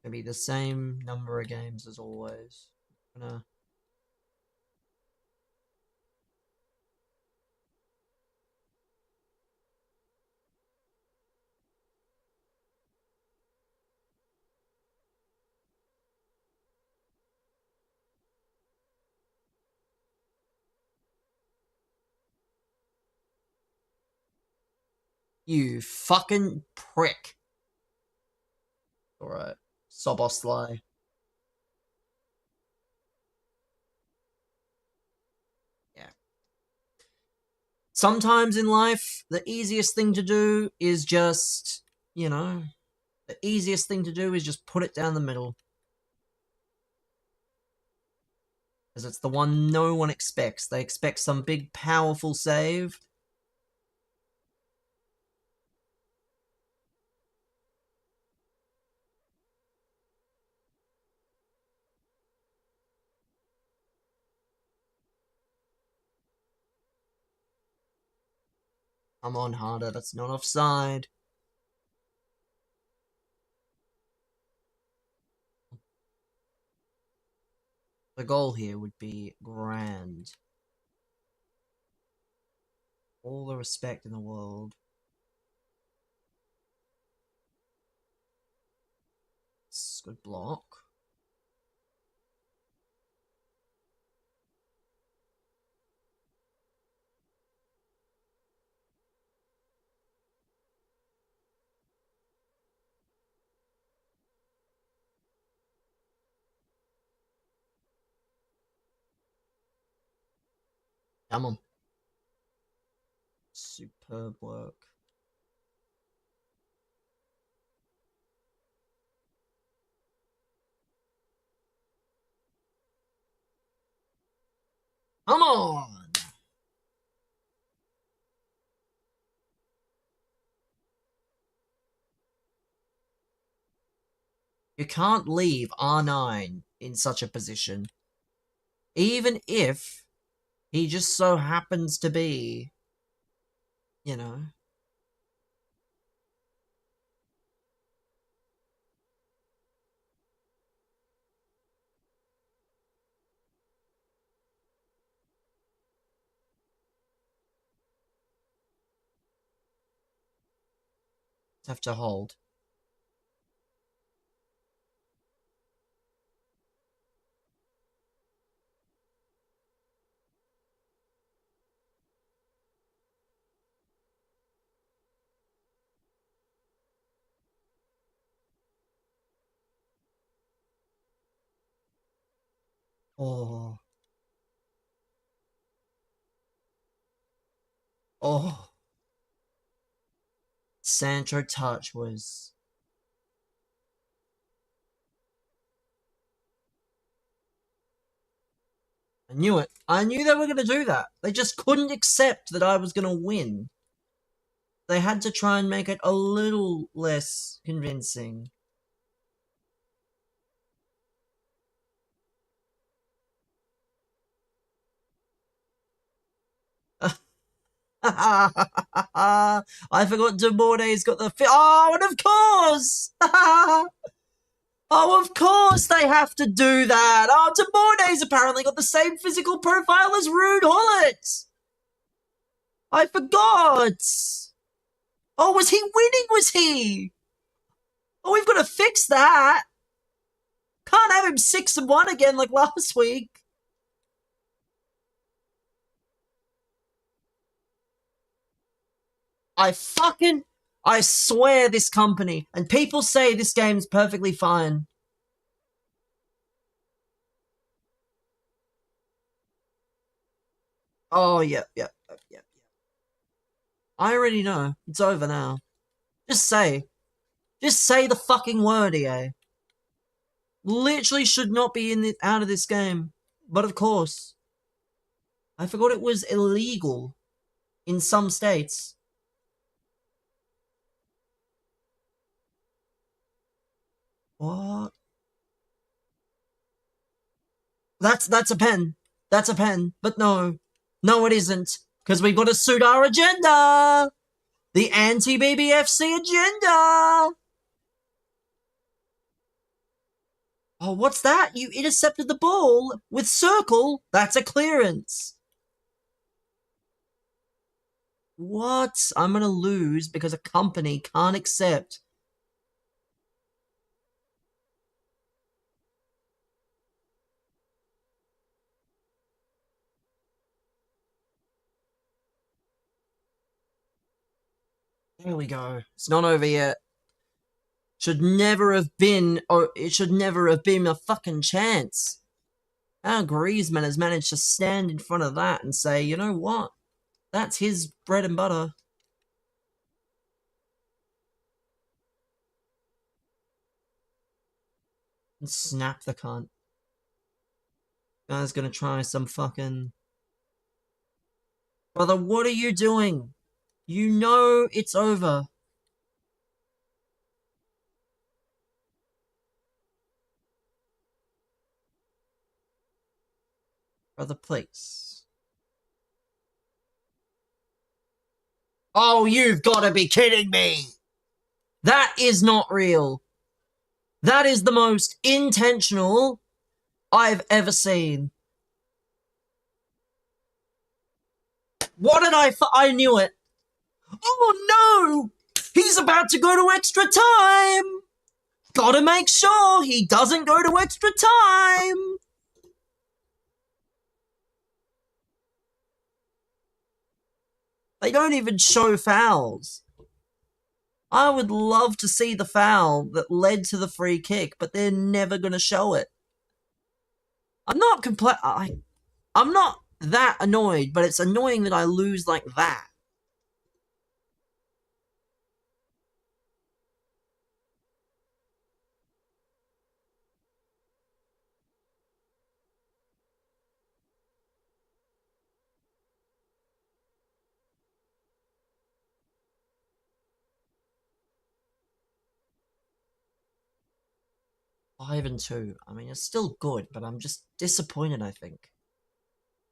gonna be the same number of games as always. Gonna You fucking prick. Alright. Sobosly. Yeah. Sometimes in life, the easiest thing to do is just, the easiest thing to do is just put it down the middle. Because it's the one no one expects. They expect some big, powerful save. Come on, harder. That's not offside. The goal here would be grand. All the respect in the world. Good block. Come on. Superb work. Come on! You can't leave R9 in such a position. Even if He just so happens to be, you know. Have to hold. Oh. Oh. Sancho touch was... I knew it. I knew they were going to do that. They just couldn't accept that I was going to win. They had to try and make it a little less convincing. I forgot Demorte's got the... Oh, and of course! Oh, of course they have to do that! Oh, Demorte's apparently got the same physical profile as Rude Hullet! I forgot! Oh, was he winning, was he? Oh, we've got to fix that! Can't have him 6-1 again like last week. I swear this company, and people say this game's perfectly fine. Oh, yep. I already know. It's over now. Just say. Just say the fucking word, EA. Literally should not be out of this game. But of course. I forgot it was illegal in some states. What? That's a pen. That's a pen. But no. No, it isn't. Because we've got to suit our agenda. The anti-BBFC agenda. Oh, what's that? You intercepted the ball with circle? That's a clearance. What? I'm gonna lose because a company can't accept. There we go. It's not over yet. Should never have been, or it should never have been a fucking chance. How Griezmann has managed to stand in front of that and say, you know what? That's his bread and butter. And snap the cunt. Guy's gonna try some fucking... Brother, what are you doing? You know it's over. Brother, please. Oh, you've got to be kidding me! That is not real. That is the most intentional I've ever seen. What did I knew it. Oh no! He's about to go to extra time! Gotta make sure he doesn't go to extra time! They don't even show fouls. I would love to see the foul that led to the free kick, but they're never gonna show it. I'm not I'm not that annoyed, but it's annoying that I lose like that. Five and two. I mean, it's still good, but I'm just disappointed, I think.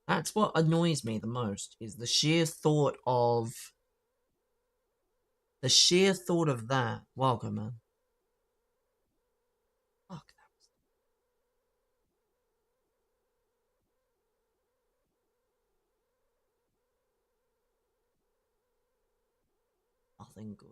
That's what annoys me the most, is the sheer thought of that. Welcome, man. Fuck, that was nothing good.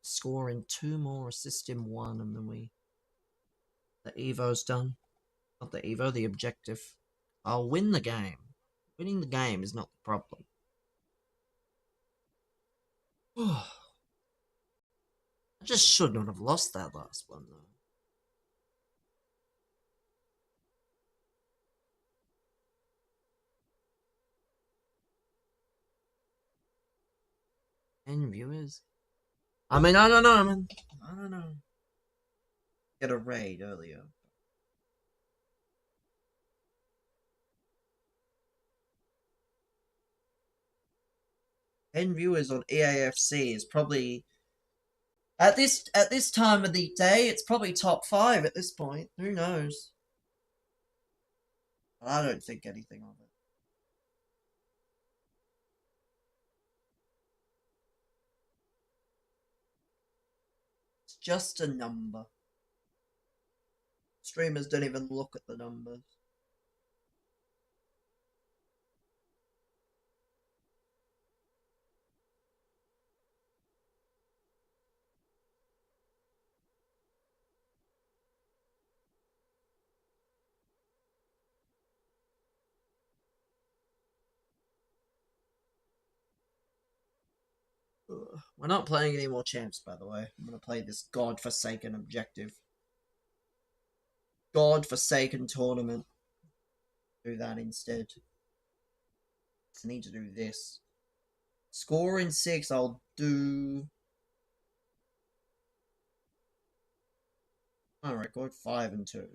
Scoring 2 more, assist in 1, and then the Evo's done. Not the Evo, the objective. I'll win the game. Winning the game is not the problem. I just should not have lost that last one, though. And viewers. I mean, I don't know, man. I don't know. Get a raid earlier. 10 viewers on EAFC is probably at this time of the day, it's probably top 5 at this point. Who knows? I don't think anything of it. It's just a number. Streamers don't even look at the numbers. Ugh. We're not playing any more champs, by the way. I'm gonna play this godforsaken objective. Godforsaken tournament. Do that instead. I need to do this. Score in 6, I'll do... My record, 5 and 2.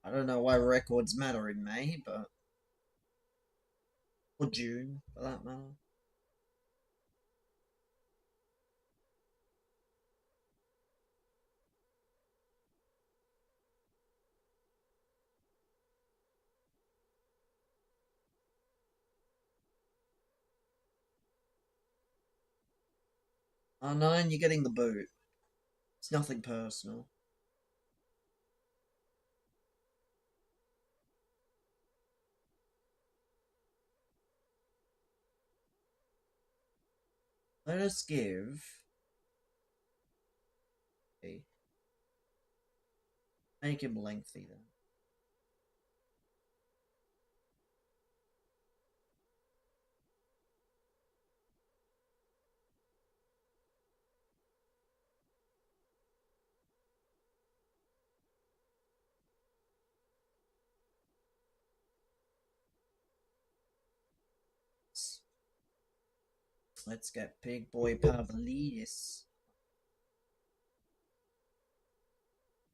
I don't know why records matter in May, but... Or June, for that matter. Oh, 9, you're getting the boot. It's nothing personal. Let us give... Make him lengthy, then. Let's get Big Boy Pavlidis.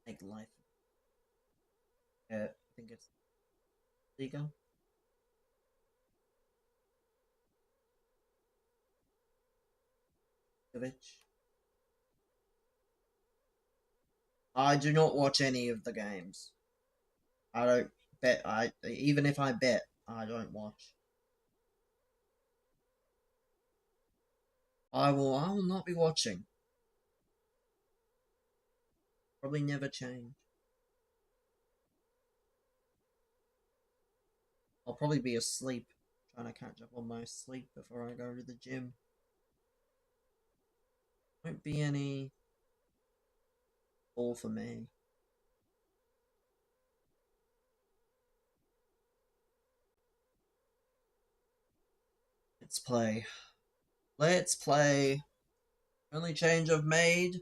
Make life. I think it's Liga. I do not watch any of the games. I don't bet. Even if I bet, I don't watch. I will not be watching. Probably never change. I'll probably be asleep, trying to catch up on my sleep before I go to the gym. Won't be any ball for me. Let's play. Let's play. Only change I've made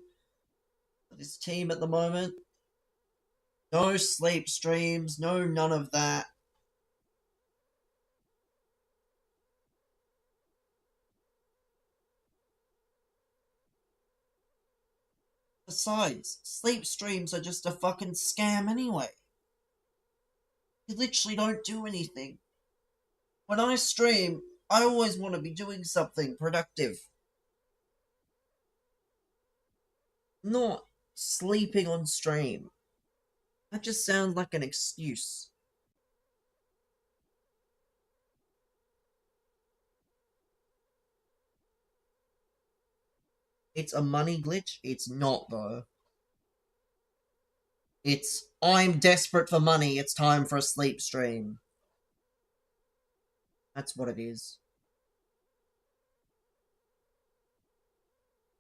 for this team at the moment. No sleep streams, no none of that. Besides, sleep streams are just a fucking scam anyway. You literally don't do anything. When I stream, I always want to be doing something productive. Not sleeping on stream. That just sounds like an excuse. It's a money glitch? It's not, though. It's, I'm desperate for money, it's time for a sleep stream. That's what it is.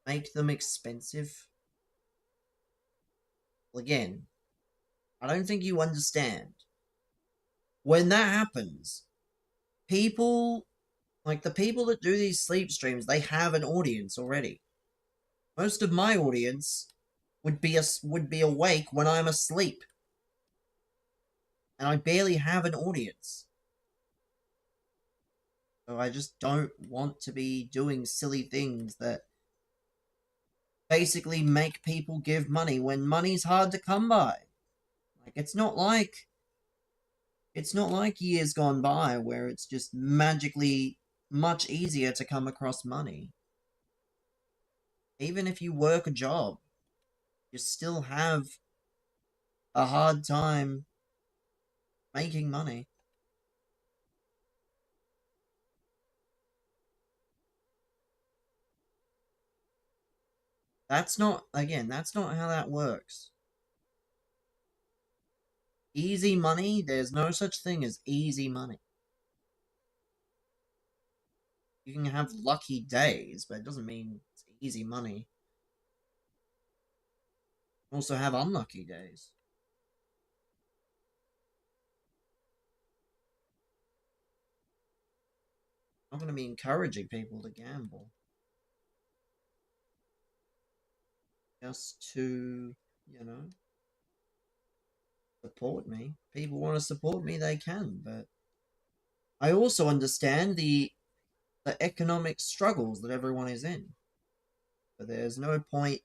Make them expensive? Well, again, I don't think you understand. When that happens, people, like the people that do these sleep streams, they have an audience already. Most of my audience would be awake when I'm asleep. And I barely have an audience. So I just don't want to be doing silly things that basically make people give money when money's hard to come by. Like it's not like years gone by where it's just magically much easier to come across money. Even if you work a job, you still have a hard time making money. That's not, again, that's not how that works. Easy money, there's no such thing as easy money. You can have lucky days, but it doesn't mean it's easy money. Also have unlucky days. I'm not going to be encouraging people to gamble. Just to, you know, support me. People want to support me, they can, but I also understand the economic struggles that everyone is in. But there's no point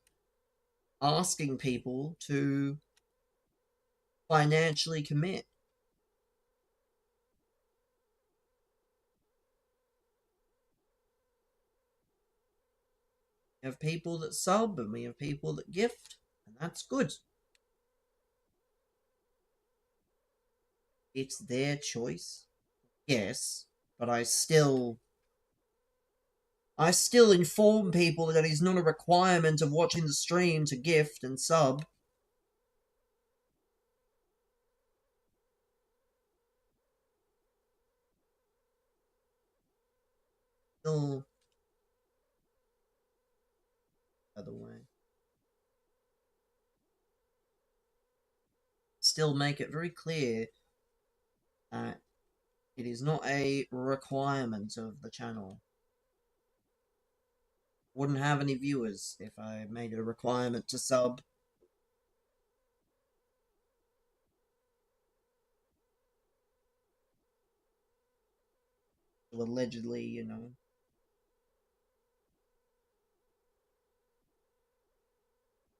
asking people to financially commit. We have people that sub and we have people that gift, and that's good. It's their choice, yes, but I still inform people that it's not a requirement of watching the stream to gift and sub. Still, other way. Still make it very clear that it is not a requirement of the channel. Wouldn't have any viewers if I made it a requirement to sub. To allegedly, you know.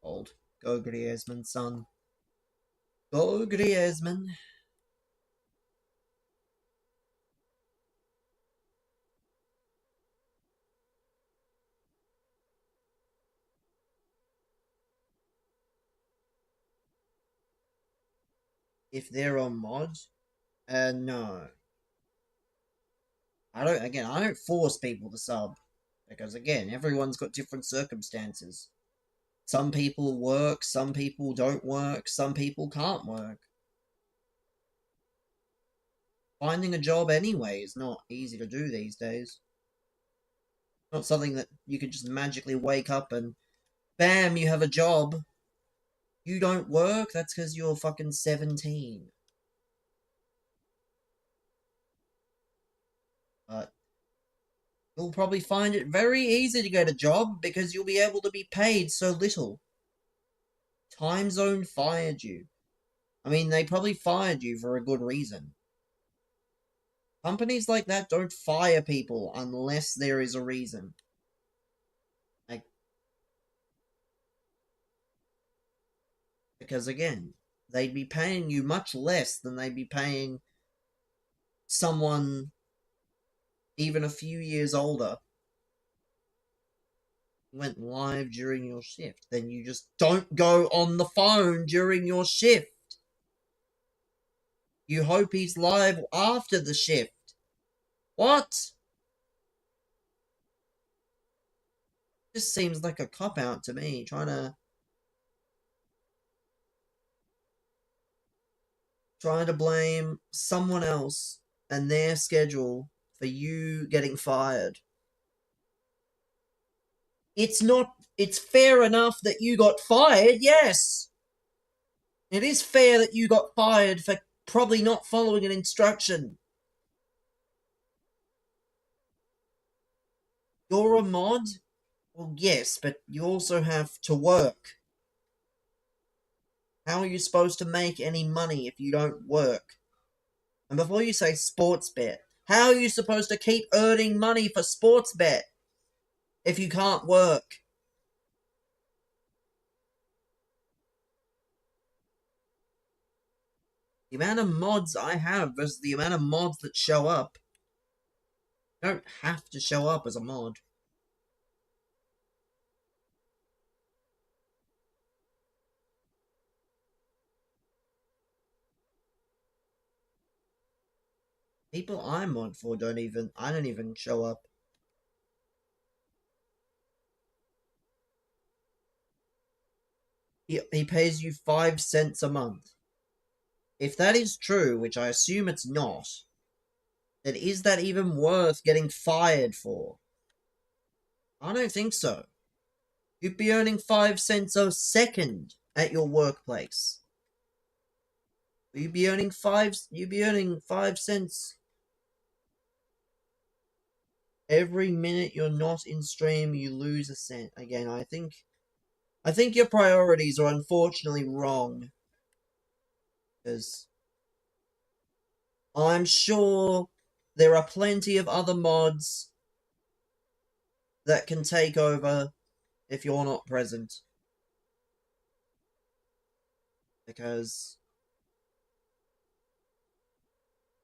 Old. Go Griezmann, son. Go Griezmann. If they're on mod, no. I don't force people to sub. Because again, everyone's got different circumstances. Some people work, some people don't work, some people can't work. Finding a job anyway is not easy to do these days. Not something that you could just magically wake up and bam, you have a job. You don't work? That's because you're fucking 17. But you'll probably find it very easy to get a job because you'll be able to be paid so little. Time Zone fired you. I mean, they probably fired you for a good reason. Companies like that don't fire people unless there is a reason. Like, Because again, they'd be paying you much less than they'd be paying someone even a few years older who went live during your shift. Then you just don't go on the phone during your shift. You hope he's live after the shift. What? This seems like a cop-out to me, trying to blame someone else and their schedule for you getting fired. It's fair enough that you got fired, yes. It is fair that you got fired for probably not following an instruction. You're a mod? Well, yes, but you also have to work. How are you supposed to make any money if you don't work? And before you say sports bet, how are you supposed to keep earning money for sports bet if you can't work? The amount of mods I have versus the amount of mods that show up. You don't have to show up as a mod. People I mod for I don't even show up. He pays you 5 cents a month. If that is true, which I assume it's not, then is that even worth getting fired for? I don't think so. You'd be earning 5 cents a second at your workplace. You'd be earning 5 cents every minute you're not in stream. You lose a cent. Again, I think your priorities are unfortunately wrong. Because I'm sure there are plenty of other mods that can take over if you're not present. Because,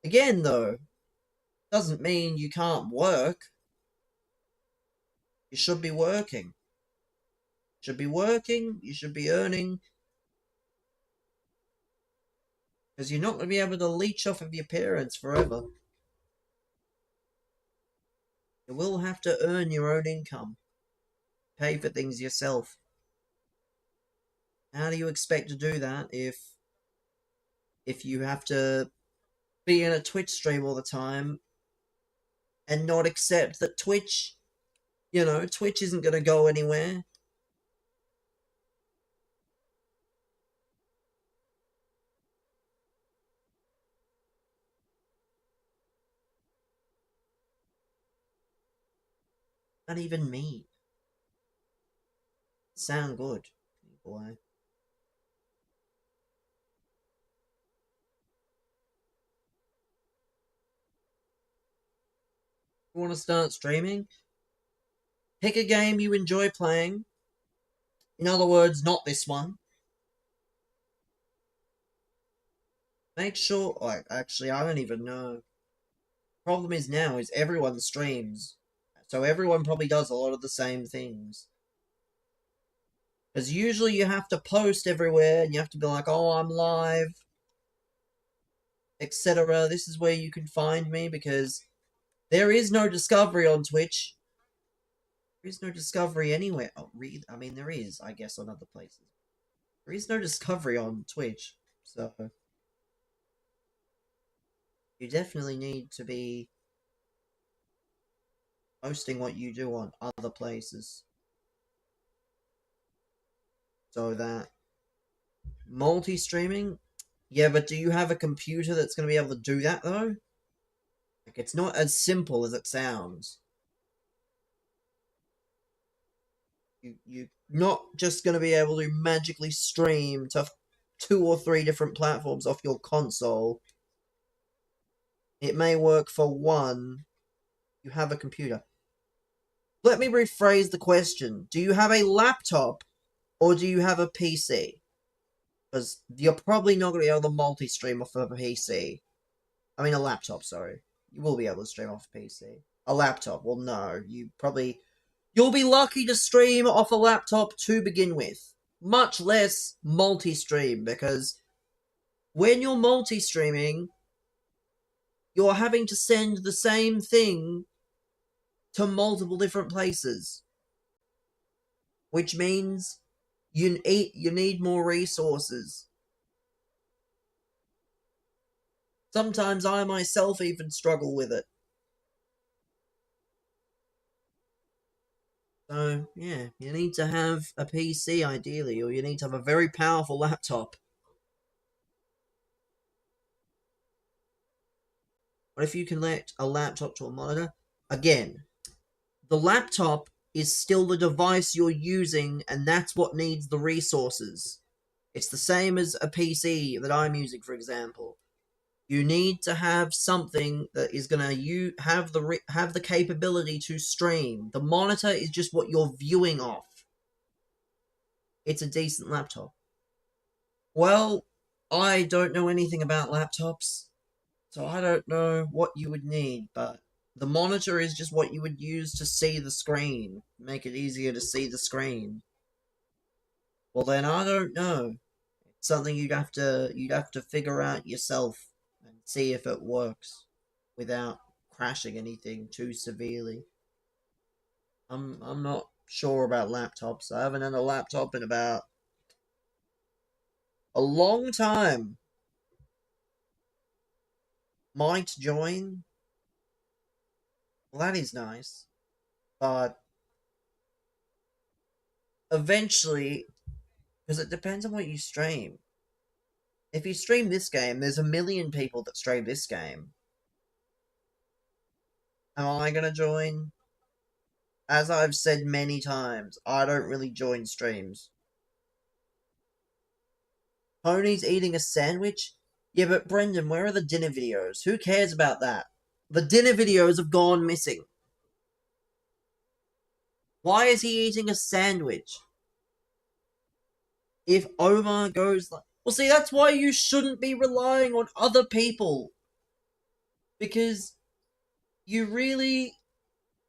again though, doesn't mean you can't work. You should be working. You should be working, you should be earning. Because you're not going to be able to leech off of your parents forever. You will have to earn your own income. Pay for things yourself. How do you expect to do that if you have to be in a Twitch stream all the time and not accept that Twitch isn't going to go anywhere? Not even me. Sound good, boy. You want to start streaming? Pick a game you enjoy playing. In other words, not this one. Make sure... actually, I don't even know. Problem is now is everyone streams. So everyone probably does a lot of the same things. Because usually you have to post everywhere and you have to be like, oh, I'm live, etc. This is where you can find me because there is no discovery on Twitch. There is no discovery anywhere. Oh, I mean, there is, I guess, on other places. There is no discovery on Twitch, so you definitely need to be posting what you do on other places. So that multi-streaming, yeah, but do you have a computer that's going to be able to do that, though? Like, it's not as simple as it sounds. You're not just going to be able to magically stream to 2 or 3 different platforms off your console. It may work for one. You have a computer. Let me rephrase the question. Do you have a laptop or do you have a PC? Because you're probably not going to be able to multi-stream off of a PC. I mean, a laptop, sorry. You will be able to stream off a PC. A laptop, well, no. You'll be lucky to stream off a laptop to begin with. Much less multi-stream, because when you're multi-streaming, you're having to send the same thing to multiple different places. Which means you need more resources. Sometimes I myself even struggle with it. So, yeah, you need to have a PC ideally, or you need to have a very powerful laptop. What if you connect a laptop to a monitor? Again, the laptop is still the device you're using, and that's what needs the resources. It's the same as a PC that I'm using, for example. You need to have something that is going to have the capability to stream. The monitor is just what you're viewing off. It's a decent laptop. Well, I don't know anything about laptops, so I don't know what you would need, but the monitor is just what you would use to see the screen. Make it easier to see the screen. Well then, I don't know. It's something you'd have to figure out yourself and see if it works without crashing anything too severely. I'm not sure about laptops. I haven't had a laptop in about a long time. Might join. Well, that is nice. But eventually, because it depends on what you stream. If you stream this game, there's a million people that stream this game. Am I gonna join? As I've said many times, I don't really join streams. Pony's eating a sandwich? Yeah, but Brendan, where are the dinner videos? Who cares about that? The dinner videos have gone missing. Why is he eating a sandwich? If Omar goes like... Well, see, that's why you shouldn't be relying on other people. Because you really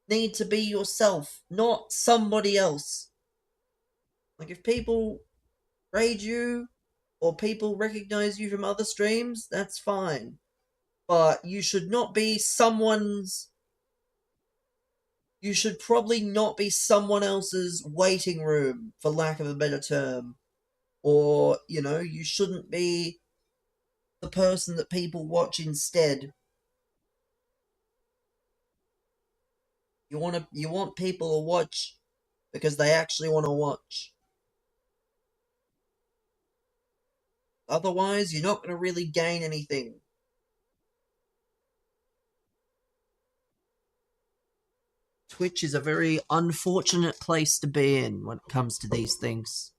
need to be yourself, not somebody else. Like, if people raid you, or people recognize you from other streams, that's fine. But you should not be someone's... You should probably not be someone else's waiting room, for lack of a better term. Or, you shouldn't be the person that people watch instead. You want people to watch because they actually want to watch. Otherwise, you're not going to really gain anything. Twitch is a very unfortunate place to be in when it comes to these things.